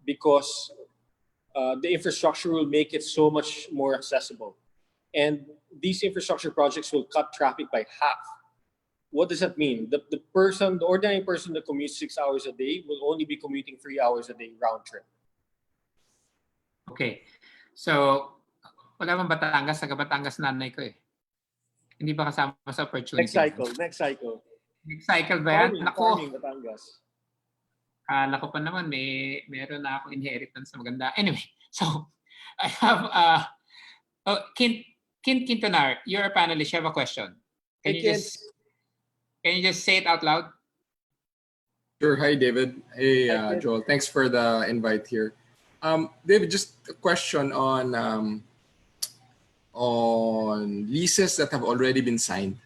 because the infrastructure will make it so much more accessible. And these infrastructure projects will cut traffic by half. What does that mean? The ordinary person that commutes 6 hours a day will only be commuting 3 hours a day round trip. Okay. So, wala bang Batangas? Taga Batangas nanay ko eh. Hindi ba kasama sa opportunity? Next cycle. Next cycle ba yan? Farming Batangas. Kala ko pa naman meron na ako inheritance na maganda. Anyway, so I have Kint Quintanar, you're a panelist. You have a question. Can you just say it out loud? Sure. Hi, David. Hey, Joel. Thanks for the invite here. David, just a question on leases that have already been signed.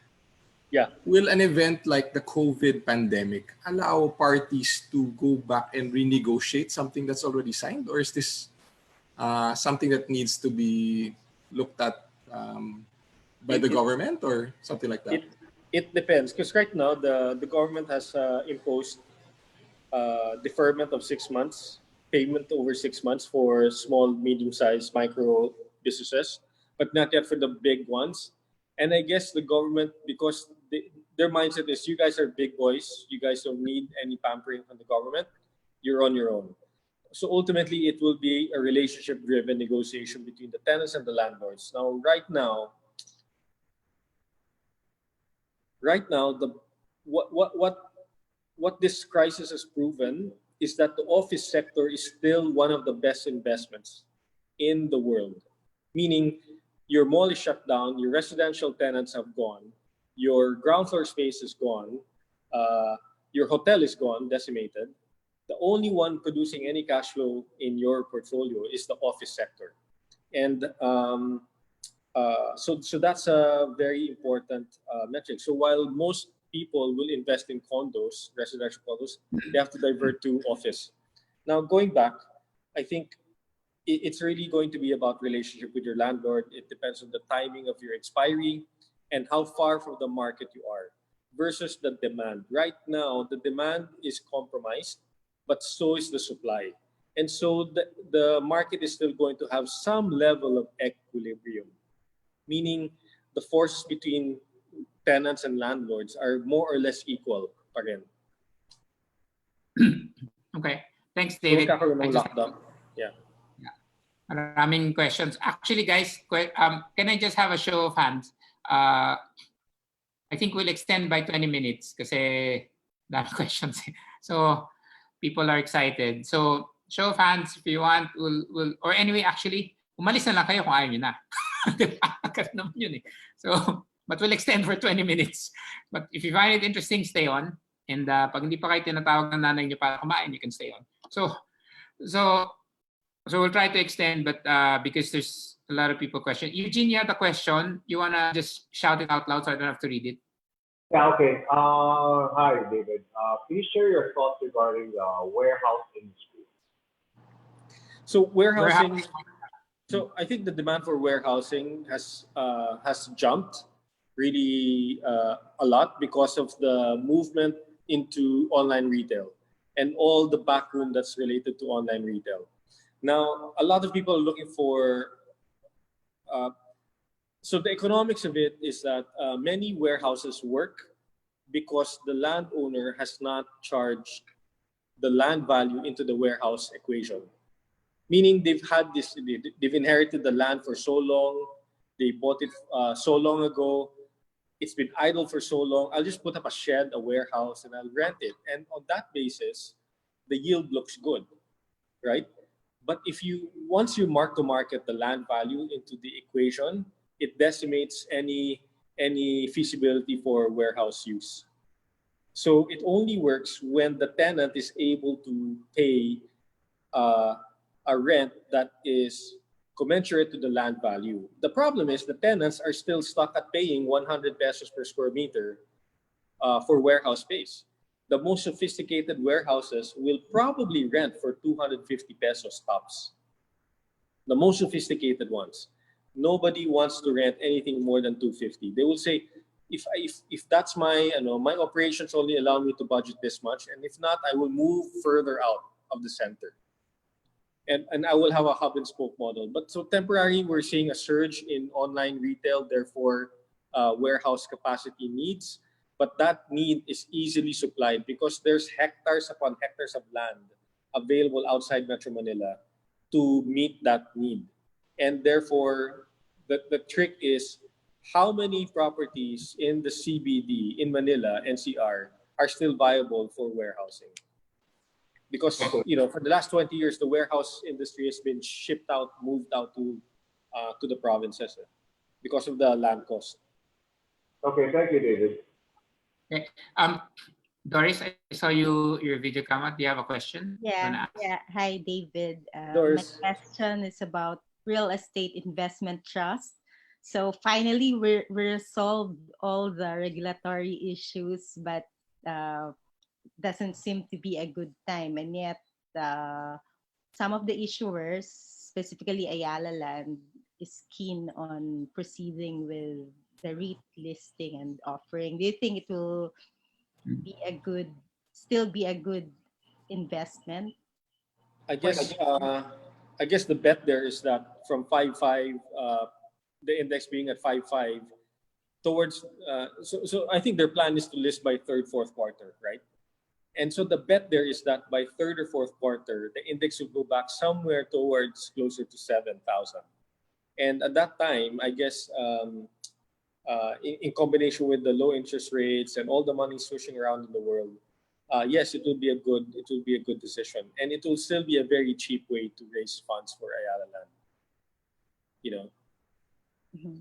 Yeah. Will an event like the COVID pandemic allow parties to go back and renegotiate something that's already signed, or is this something that needs to be looked at by the government or something like that? It depends, because right now the government has imposed deferment of 6 months, payment over 6 months for small, medium-sized, micro businesses, but not yet for the big ones. And I guess the government, because their mindset is, you guys are big boys, you guys don't need any pampering from the government, you're on your own. So ultimately, it will be a relationship-driven negotiation between the tenants and the landlords. Now, right now, what this crisis has proven is that the office sector is still one of the best investments in the world. Meaning, your mall is shut down, your residential tenants have gone, your ground floor space is gone, your hotel is gone, decimated. The only one producing any cash flow in your portfolio is the office sector. And so that's a very important metric. So while most people will invest in condos, residential condos, they have to divert to office. Now, going back, I think it's really going to be about relationship with your landlord. It depends on the timing of your expiry and how far from the market you are versus the demand. Right now, the demand is compromised, but so is the supply. And so the market is still going to have some level of equilibrium, meaning the forces between tenants and landlords are more or less equal pa rin. Okay. Thanks, David. Lockdown. Yeah. Maraming questions. Actually, guys, can I just have a show of hands? I think we'll extend by 20 minutes kasi dami questions. So people are excited. So show of hands if you want. We'll or anyway, actually, umalis na lang kayo kung ayaw nyo na. Agad naman yun eh. So, but we'll extend for 20 minutes. But if you find it interesting, stay on. And pag hindi pa kayo tinatawag ng nanay nyo para kumain, you can stay on. So we'll try to extend, but because there's a lot of people question. Eugene, you had a question. You want to just shout it out loud so I don't have to read it? Yeah, okay. Hi, David. Please share your thoughts regarding the warehouse industry. So warehousing. So I think the demand for warehousing has jumped really a lot because of the movement into online retail and all the backroom that's related to online retail. Now, a lot of people are looking for So the economics of it is that many warehouses work because the landowner has not charged the land value into the warehouse equation. Meaning they've inherited the land for so long, they bought it so long ago, it's been idle for so long. I'll just put up a shed, a warehouse, and I'll rent it. And on that basis, the yield looks good, right? But if you once you mark to market the land value into the equation, it decimates any feasibility for warehouse use. So it only works when the tenant is able to pay uh, a rent that is commensurate to the land value. The problem is the tenants are still stuck at paying 100 pesos per square meter for warehouse space. The most sophisticated warehouses will probably rent for 250 pesos tops. The most sophisticated ones. Nobody wants to rent anything more than 250. They will say, if that's my operations only allow me to budget this much, and if not, I will move further out of the center. And I will have a hub and spoke model. But so temporarily, we're seeing a surge in online retail, therefore warehouse capacity needs. But that need is easily supplied because there's hectares upon hectares of land available outside Metro Manila to meet that need. And therefore, the trick is how many properties in the CBD, in Manila, NCR, are still viable for warehousing. Because for the last 20 years, the warehouse industry has been shipped out, moved out to the provinces because of the land cost. Okay, thank you, David. Okay. Doris, I saw your video come up. Do you have a question? You wanna ask? Yeah. Hi, David. My Doris. question is about real estate investment trust. So finally, we resolved all the regulatory issues, but doesn't seem to be a good time. And yet, some of the issuers, specifically Ayala Land, is keen on proceeding with the REIT listing and offering. Do you think it will be still be a good investment? I guess the bet there is that from 5.5, the index being at 5.5, towards so I think their plan is to list by third, fourth quarter, right? And so the bet there is that by third or fourth quarter, the index will go back somewhere towards closer to 7,000. And at that time, I guess in combination with the low interest rates and all the money swishing around in the world, yes, it will be a good decision, and it will still be a very cheap way to raise funds for Ayala Land. Mm-hmm.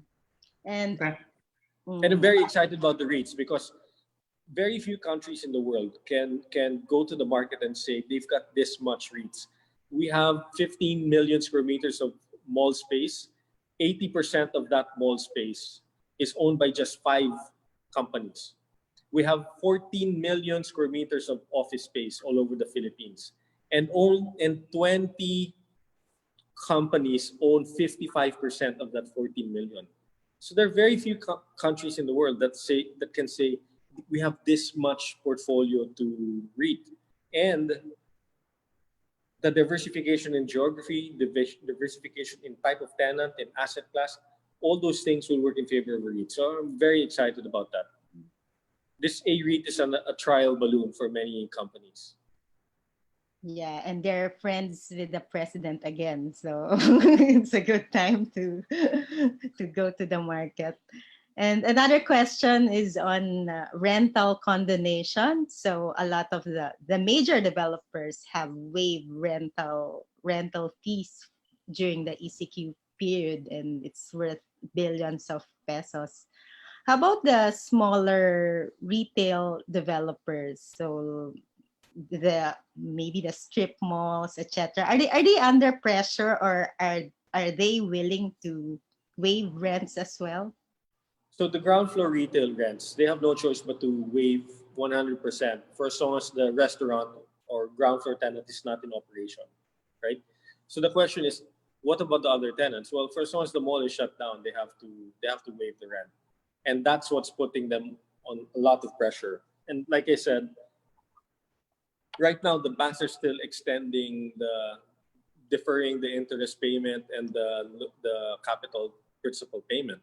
And Okay. And I'm very excited about the REITs because very few countries in the world can go to the market and say they've got this much REITs. We have 15 million square meters of mall space. 80% of that mall space is owned by just 5 companies. We have 14 million square meters of office space all over the Philippines. And 20 companies own 55% of that 14 million. So there are very few countries in the world that can say we have this much portfolio to REIT. And the diversification in geography, diversification in type of tenant and asset class, all those things will work in favor of a REIT. So I'm very excited about that. This A-REIT is a trial balloon for many companies. Yeah, and they're friends with the president again, so it's a good time to go to the market. And another question is on rental condonation. So a lot of the major developers have waived rental fees during the ECQ period, and it's worth billions of pesos. How about the smaller retail developers? So maybe the strip malls, etc. Are they under pressure, or are they willing to waive rents as well? So the ground floor retail rents, they have no choice but to waive 100% for as long as the restaurant or ground floor tenant is not in operation, right? So the question is, what about the other tenants? Well, for as long as the mall is shut down, they have to waive the rent, and that's what's putting them on a lot of pressure. And like I said, right now the banks are still deferring the interest payment and the capital principal payment.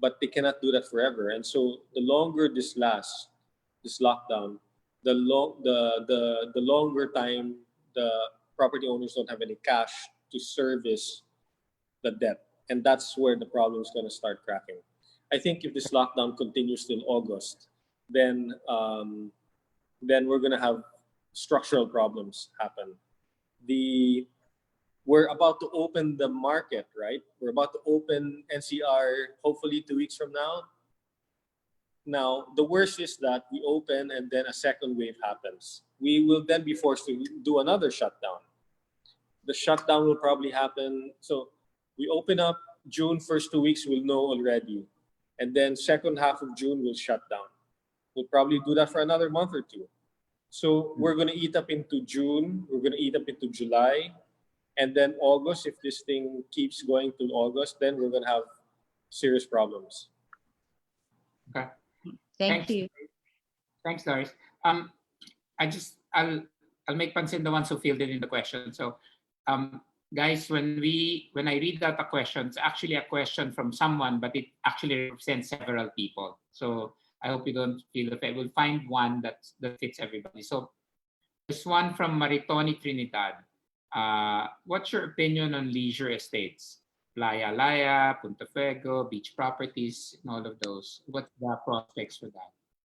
but they cannot do that forever. And so the longer this lasts, this lockdown, the longer time the property owners don't have any cash to service the debt, and that's where the problem is going to start cracking. I think if this lockdown continues till August, then we're going to have structural problems happen. We're about to open the market, right? We're about to open NCR hopefully 2 weeks from now. Now, the worst is that we open and then a second wave happens. We will then be forced to do another shutdown. The shutdown will probably happen. So we open up June, first 2 weeks, we'll know already. And then second half of June, we'll shut down. We'll probably do that for another month or two. So we're going to eat up into June. We're going to eat up into July. And then August, if this thing keeps going till August, then we're going to have serious problems. Okay. Thank Thanks. you. Thanks, Doris. I'll make pansin the ones who filled in the question. So, guys, when I read out a question, it's actually a question from someone, but it actually represents several people. So I hope you don't feel offended. We'll find one that fits everybody. So there's one from Maritoni Trinidad. What's your opinion on leisure estates? Playa Laya, Punta Fuego, beach properties, and all of those. What's the prospects for that?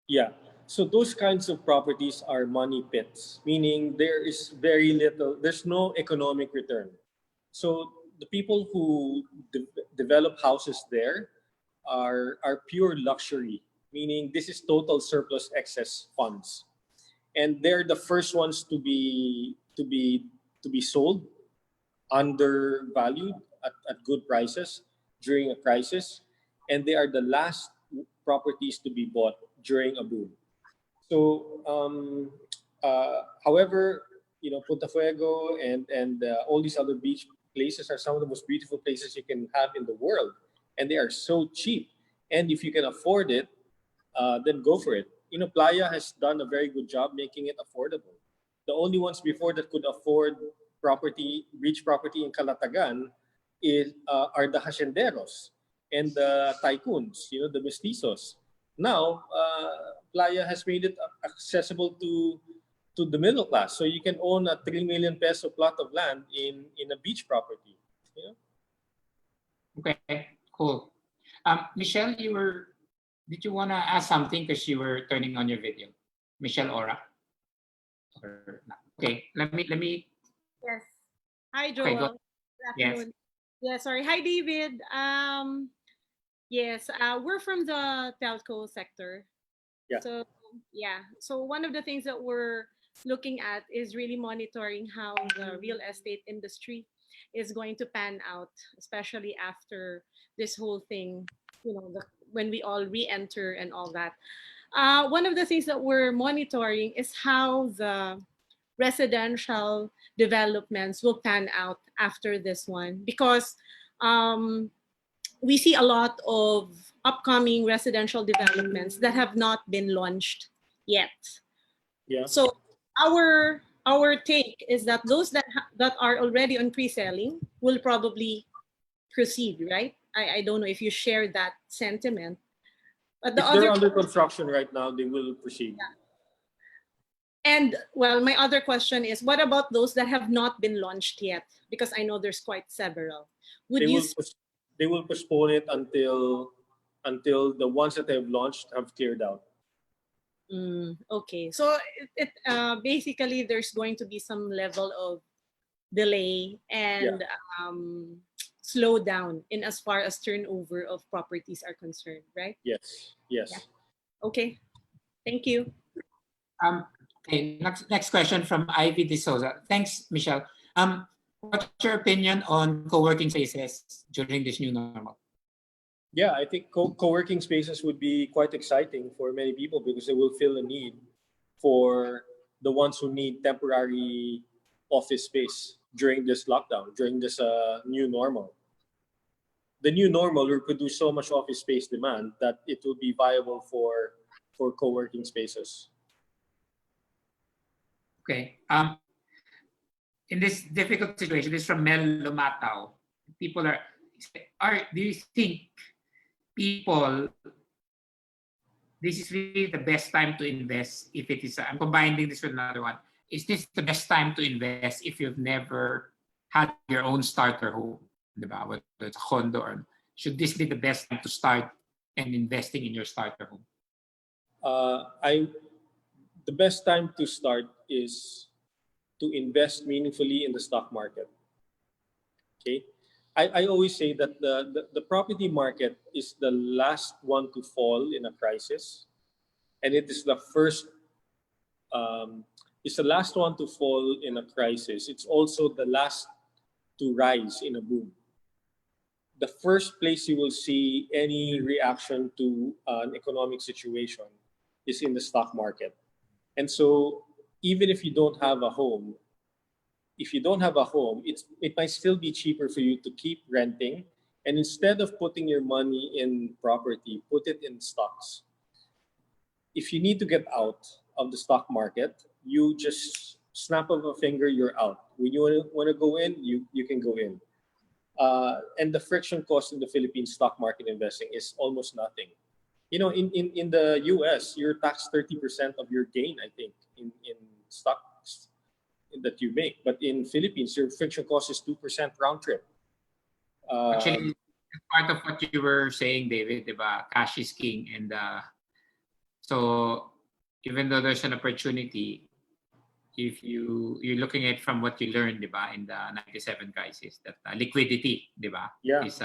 Yeah. So those kinds of properties are money pits, meaning there is very little, there's no economic return. So the people who develop houses there are pure luxury, meaning this is total surplus excess funds. And they're the first ones to be sold undervalued at good prices during a crisis, and they are the last properties to be bought during a boom. So, however, Punta Fuego and all these other beach places are some of the most beautiful places you can have in the world, and they are so cheap. And if you can afford it, then go for it. Playa has done a very good job making it affordable. The only ones before that could afford beach property in Calatagan are the hacienderos and the tycoons, the mestizos. Now, Playa has made it accessible to the middle class. So you can own a 3 million peso plot of land in a beach property. Okay, cool. Michelle, did you want to ask something because you were turning on your video? Michelle Ora? Or not? Okay, let me. Yes. Hi, Okay, Joel. go. Good Yes. afternoon. Yeah, sorry. Hi, David. Yes, we're from the telco sector. Yeah. So one of the things that we're looking at is really monitoring how the real estate industry is going to pan out, especially after this whole thing, when we all re-enter and all that. One of the things that we're monitoring is how the residential developments will pan out after this one, because we see a lot of upcoming residential developments that have not been launched yet. Yeah. So our take is that those that are already on pre-selling will probably proceed, right? I don't know if you share that sentiment. But If they're under construction right now, they will proceed. Yeah. And well, my other question is, what about those that have not been launched yet? Because I know there's quite several. They will postpone it until the ones that they have launched have cleared out. Okay, so it basically there's going to be some level of delay and slow down in as far as turnover of properties are concerned, right? Yes. Yes. Yeah. Okay. Thank you. Okay, next question from Ivy De Souza. Thanks, Michelle. What's your opinion on co-working spaces during this new normal? Yeah, I think co-working spaces would be quite exciting for many people because they will fill a need for the ones who need temporary office space during this lockdown, during this new normal. The new normal will produce so much office space demand that it will be viable for co-working spaces. Okay. In this difficult situation, this is from Mel Lumatao. People do you think people, this is really the best time to invest if it is, I'm combining this with another one. Is this the best time to invest if you've never had your own starter home? Diba? Whether it's a condo or should this be the best time to start and investing in your starter home? The best time to start is to invest meaningfully in the stock market. Okay, I always say that the property market is the last one to fall in a crisis, and it is the first. It's the last one to fall in a crisis. It's also the last to rise in a boom. The first place you will see any reaction to an economic situation is in the stock market. And so even if you don't have a home, it might still be cheaper for you to keep renting. And instead of putting your money in property, put it in stocks. If you need to get out of the stock market, you just snap of a finger, you're out. When you want to go in, you can go in. And the friction cost in the Philippine stock market investing is almost nothing. You know, in the US, you're taxed 30% of your gain, I think, in stocks that you make. But in Philippines, your friction cost is 2% round trip. Actually, part of what you were saying, David, diba? Cash is king. And so even though there's an opportunity, if you're looking at from what you learned, diba, in the 97 crisis, that liquidity, diba, is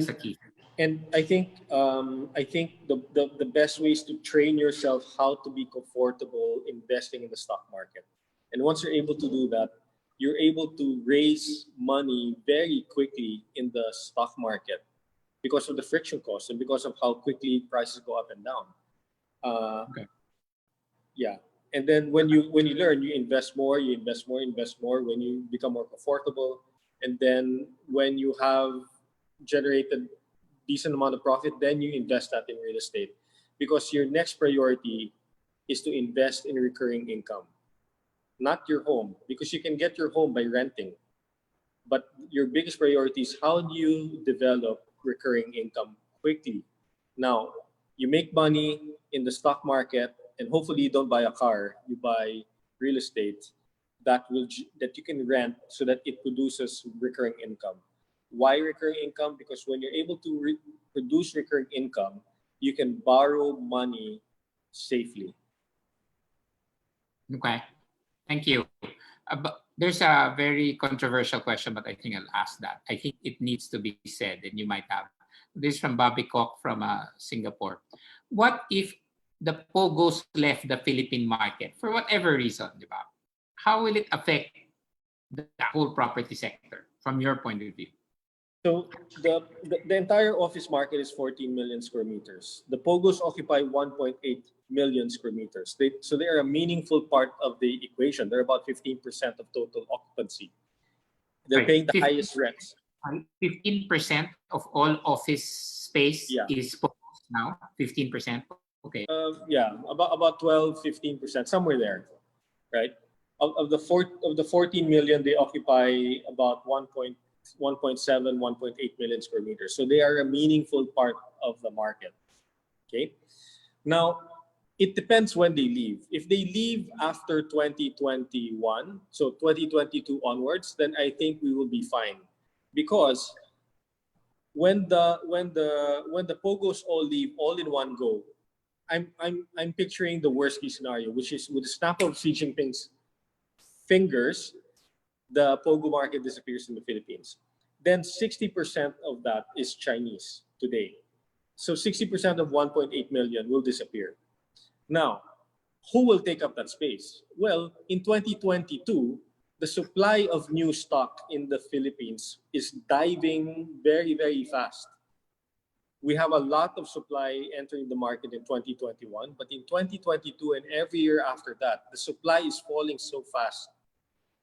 a key. And I think the best way is to train yourself how to be comfortable investing in the stock market. And once you're able to do that, you're able to raise money very quickly in the stock market because of the friction cost and because of how quickly prices go up and down. Okay. Yeah. And then when you learn, you invest more. When you become more comfortable, and then when you have generated decent amount of profit, then you invest that in real estate, because your next priority is to invest in recurring income, not your home, because you can get your home by renting. But your biggest priority is how do you develop recurring income quickly. Now, you make money in the stock market, and hopefully you don't buy a car, you buy real estate that you can rent so that it produces recurring income. Why recurring income? Because when you're able to produce recurring income, you can borrow money safely. Okay. Thank you. But there's a very controversial question, but I think I'll ask that. I think it needs to be said, and you might have. This is from Bobby Kok from Singapore. What if the POGOs left the Philippine market for whatever reason, diba? How will it affect the whole property sector from your point of view? So the entire office market is 14 million square meters. The POGOs occupy 1.8 million square meters. So they are a meaningful part of the equation. They're about 15% of total occupancy. They're paying the highest rents. 15% of all office space is POGOs now? 15%? Okay. About 12, 15%, somewhere there, right? Of the 14 million, they occupy about 1.7, 1.8 million square meters. So they are a meaningful part of the market. Okay. Now, it depends when they leave. If they leave after 2021, so 2022 onwards, then I think we will be fine, because when the POGOs all leave all in one go, I'm picturing the worst case scenario, which is with the snap of Xi Jinping's fingers, the POGO market disappears in the Philippines. Then 60% of that is Chinese today. So 60% of 1.8 million will disappear. Now, who will take up that space? Well, in 2022, the supply of new stock in the Philippines is diving very, very fast. We have a lot of supply entering the market in 2021, but in 2022 and every year after that, the supply is falling so fast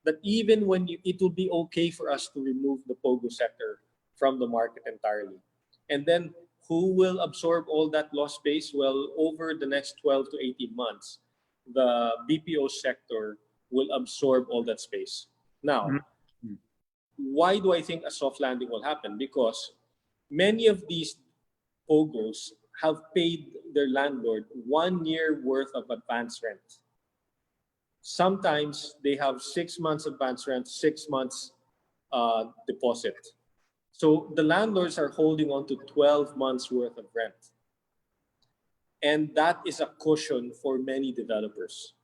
that even when it will be okay for us to remove the POGO sector from the market entirely. And then who will absorb all that lost space? Well, over the next 12 to 18 months, the BPO sector will absorb all that space. Now, why do I think a soft landing will happen? Because many of these POGOs have paid their landlord 1 year worth of advance rent. Sometimes they have 6 months advance rent, 6 months deposit. So the landlords are holding on to 12 months worth of rent. And that is a cushion for many developers.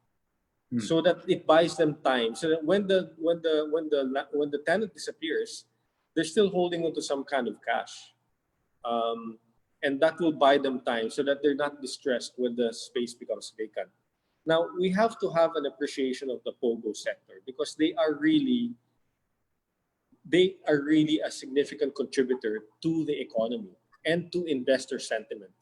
So that it buys them time. So that when the tenant disappears, they're still holding on to some kind of cash. And that will buy them time so that they're not distressed when the space becomes vacant. Now, we have to have an appreciation of the POGO sector because they are really a significant contributor to the economy and to investor sentiment.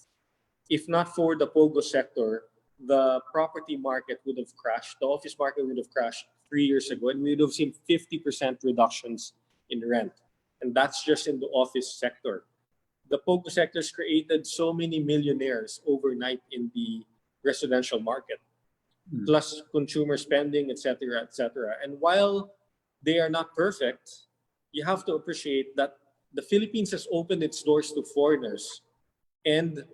If not for the POGO sector, the property market would have crashed. The office market would have crashed 3 years ago, and we would have seen 50% reductions in rent. And that's just in the office sector. The POGO sector has created so many millionaires overnight in the residential market, plus consumer spending, etc., etc. And while they are not perfect, you have to appreciate that the Philippines has opened its doors to foreigners, and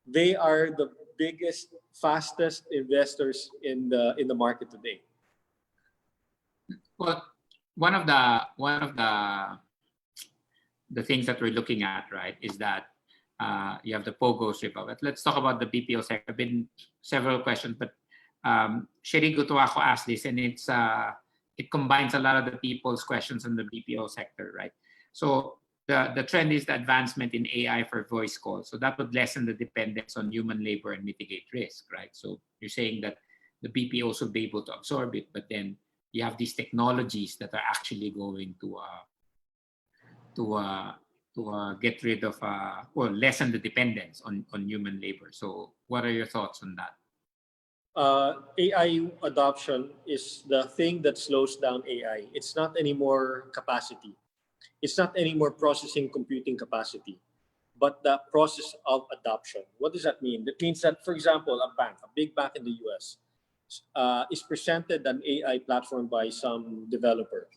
they are the biggest, fastest investors in the market today. Well, one of the things that we're looking at, right, is that you have the POGOs Republic. Let's talk about the BPO sector. Been several questions, but Sherry Gutuako asked this, and it combines a lot of the people's questions on the BPO sector, right? So the trend is the advancement in AI for voice calls. So that would lessen the dependence on human labor and mitigate risk, right? So you're saying that the BPOs will be able to absorb it, but then you have these technologies that are actually going to get rid of or lessen the dependence on human labor. So what are your thoughts on that? AI adoption is the thing that slows down AI. It's not anymore capacity. It's not anymore processing computing capacity, but the process of adoption. What does that mean? That means that, for example, a big bank in the US, is presented an AI platform by some developer.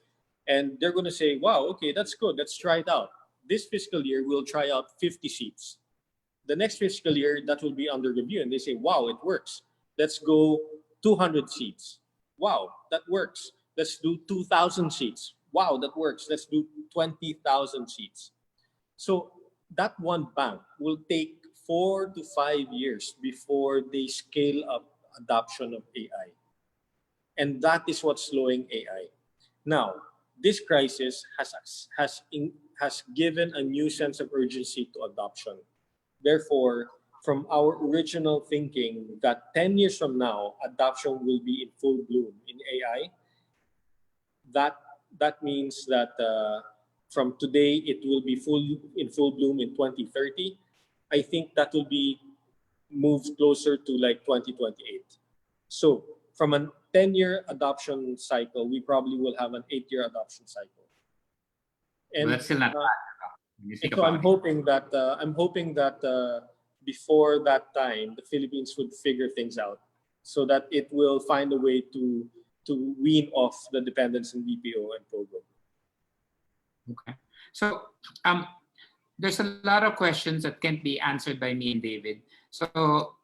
And they're going to say, wow, okay, that's good. Let's try it out. This fiscal year, we'll try out 50 seats. The next fiscal year, that will be under review. And they say, wow, it works. Let's go 200 seats. Wow, that works. Let's do 2,000 seats. Wow, that works. Let's do 20,000 seats. So that one bank will take 4 to 5 years before they scale up adoption of AI. And that is what's slowing AI. Now, this crisis has given a new sense of urgency to adoption. Therefore, from our original thinking that 10 years from now, adoption will be in full bloom in AI, that means that from today, it will be in full bloom in 2030. I think that will be moved closer to like 2028. So from a 10-year adoption cycle, we probably will have an 8-year adoption cycle. And Well, that's still not bad. When you think so about I'm hoping that before that time, the Philippines would figure things out so that it will find a way to wean off the dependence in BPO and POGO. Okay. So there's a lot of questions that can't be answered by me and David. So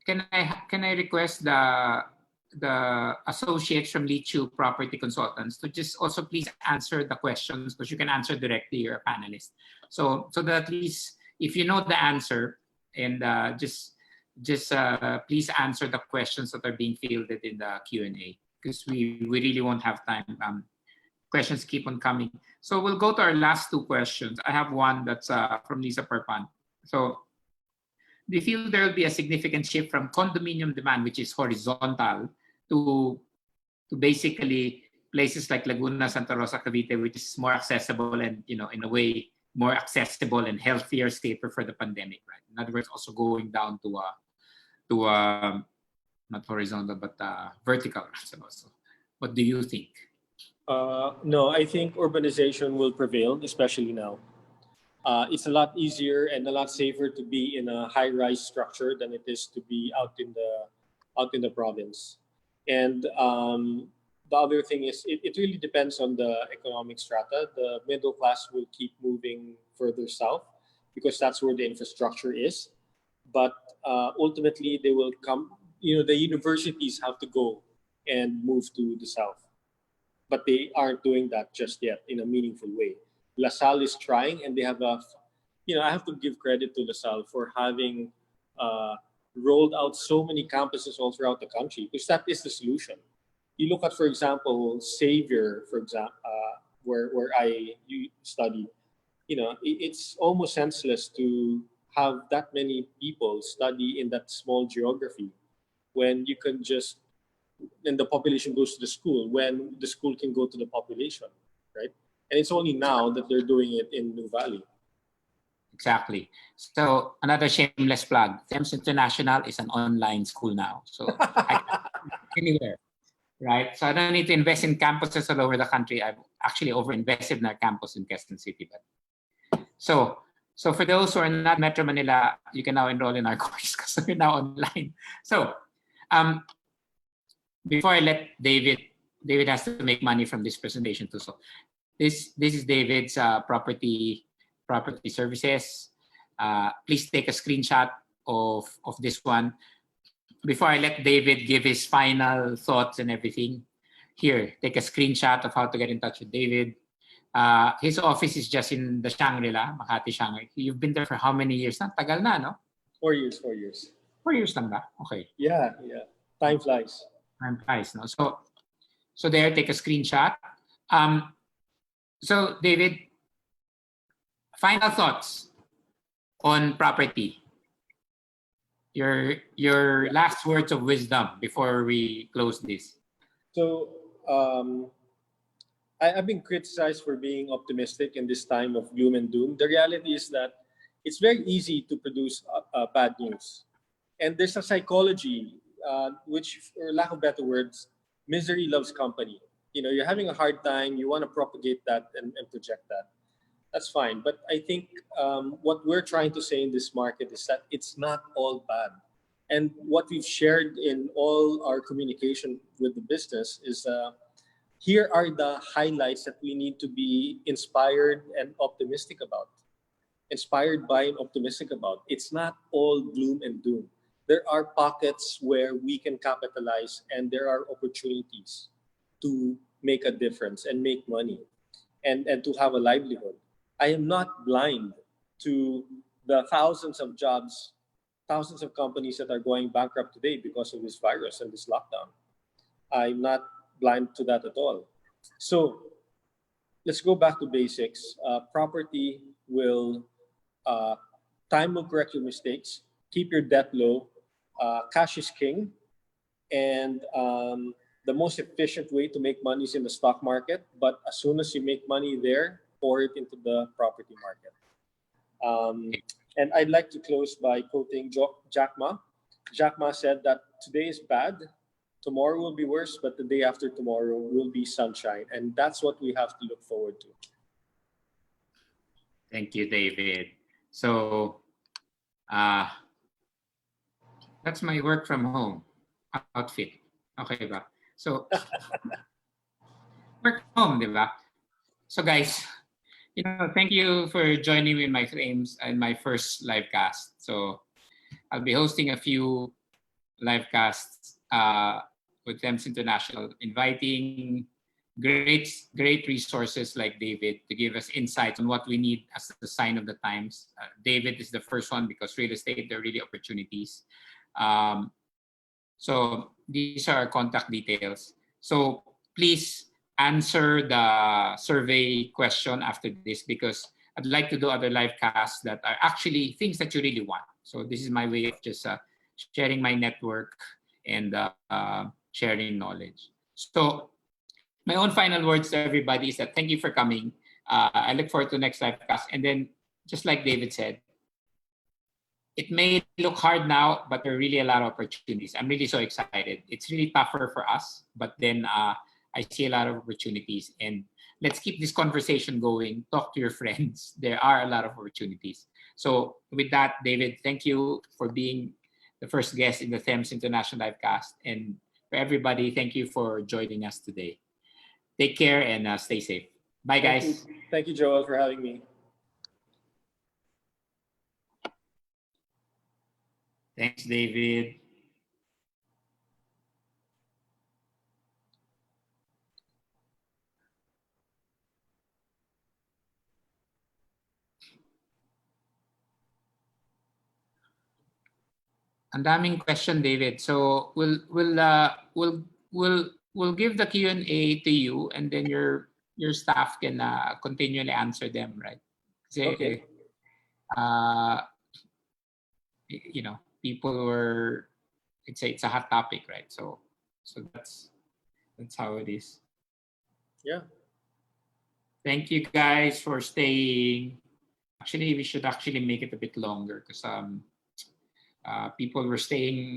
can I request the associates from Leechiu Property Consultants to just also please answer the questions, because you can answer directly, your panelist. So that at least if you know the answer, and just please answer the questions that are being fielded in the Q&A, because we really won't have time. Questions keep on coming. So we'll go to our last two questions. I have one that's from Lisa Perpan. So do you feel there will be a significant shift from condominium demand, which is horizontal, to basically places like Laguna, Santa Rosa, Cavite, which is more accessible and, in a way, more accessible and healthier, safer for the pandemic, right? In other words, also going down to not horizontal, but vertical. So what do you think? No, I think urbanization will prevail, especially now. It's a lot easier and a lot safer to be in a high-rise structure than it is to be out in the province. And the other thing is, it really depends on the economic strata. The middle class will keep moving further south. because that's where the infrastructure is. But ultimately, they will come. The universities have to go and move to the south, but they aren't doing that just yet in a meaningful way. LaSalle is trying, and they have I have to give credit to LaSalle for having rolled out so many campuses all throughout the country, because that is the solution. You look at, for example, Xavier, for example, where you studied. It's almost senseless to have that many people study in that small geography when you can just, and the population goes to the school, when the school can go to the population, right? And it's only now that they're doing it in New Valley. Exactly. So another shameless plug. Thames International is an online school now. So I can anywhere, right? So I don't need to invest in campuses all over the country. I've actually over-invested in our campus in Quezon City. But so for those who are not Metro Manila, you can now enroll in our course because we're now online. So before I let David has to make money from this presentation too. So this is David's property services. Please take a screenshot of this one. Before I let David give his final thoughts and everything, here, take a screenshot of how to get in touch with David. His office is just in the Shangri-La, Makati Shangri. You've been there for how many years na? Tagal na, no? 4 years. 4 years lang ba? Okay. Yeah. Time flies. Time flies, no? So there, take a screenshot. So David, final thoughts on property. Your last words of wisdom before we close this. So I've been criticized for being optimistic in this time of gloom and doom. The reality is that it's very easy to produce bad news. And there's a psychology, which, for lack of better words, misery loves company. You're having a hard time, you want to propagate that and project that. That's fine. But I think what we're trying to say in this market is that it's not all bad. And what we've shared in all our communication with the business is here are the highlights that we need to be inspired and optimistic about. Inspired by and optimistic about. It's not all gloom and doom. There are pockets where we can capitalize, and there are opportunities to make a difference and make money and to have a livelihood. I am not blind to the thousands of jobs, thousands of companies that are going bankrupt today because of this virus and this lockdown. I'm not blind to that at all. So let's go back to basics. Property will, time will correct your mistakes. Keep your debt low. Cash is king. And the most efficient way to make money is in the stock market. But as soon as you make money there, pour it into the property market. And I'd like to close by quoting Jack Ma. Jack Ma said that today is bad, tomorrow will be worse, but the day after tomorrow will be sunshine. And that's what we have to look forward to. Thank you, David. So that's my work from home outfit. Okay ba? So work from home, di ba? So guys, thank you for joining me in my frames and my first live cast. So I'll be hosting a few live casts with Thames International, inviting great resources like David to give us insights on what we need as the sign of the times. David is the first one because real estate, there are really opportunities. So these are our contact details. So please answer the survey question after this, because I'd like to do other live casts that are actually things that you really want. So this is my way of just sharing my network and sharing knowledge. So my own final words to everybody is that thank you for coming. I look forward to the next live cast. And then, just like David said, it may look hard now, but there are really a lot of opportunities. I'm really so excited. It's really tougher for us, but then I see a lot of opportunities. And let's keep this conversation going. Talk to your friends. There are a lot of opportunities. So with that, David, thank you for being the first guest in the Thames International Livecast. And for everybody, thank you for joining us today. Take care and stay safe. Bye, guys. Thank you, Joel, for having me. Thanks, David. Ang daming question, David. So we'll give the Q&A to you, and then your staff can continually answer them, right? Kasi, Okay. you know, people were, it's a hot topic, right? So that's how it is. Yeah. Thank you guys for staying. Actually, we should actually make it a bit longer because people were staying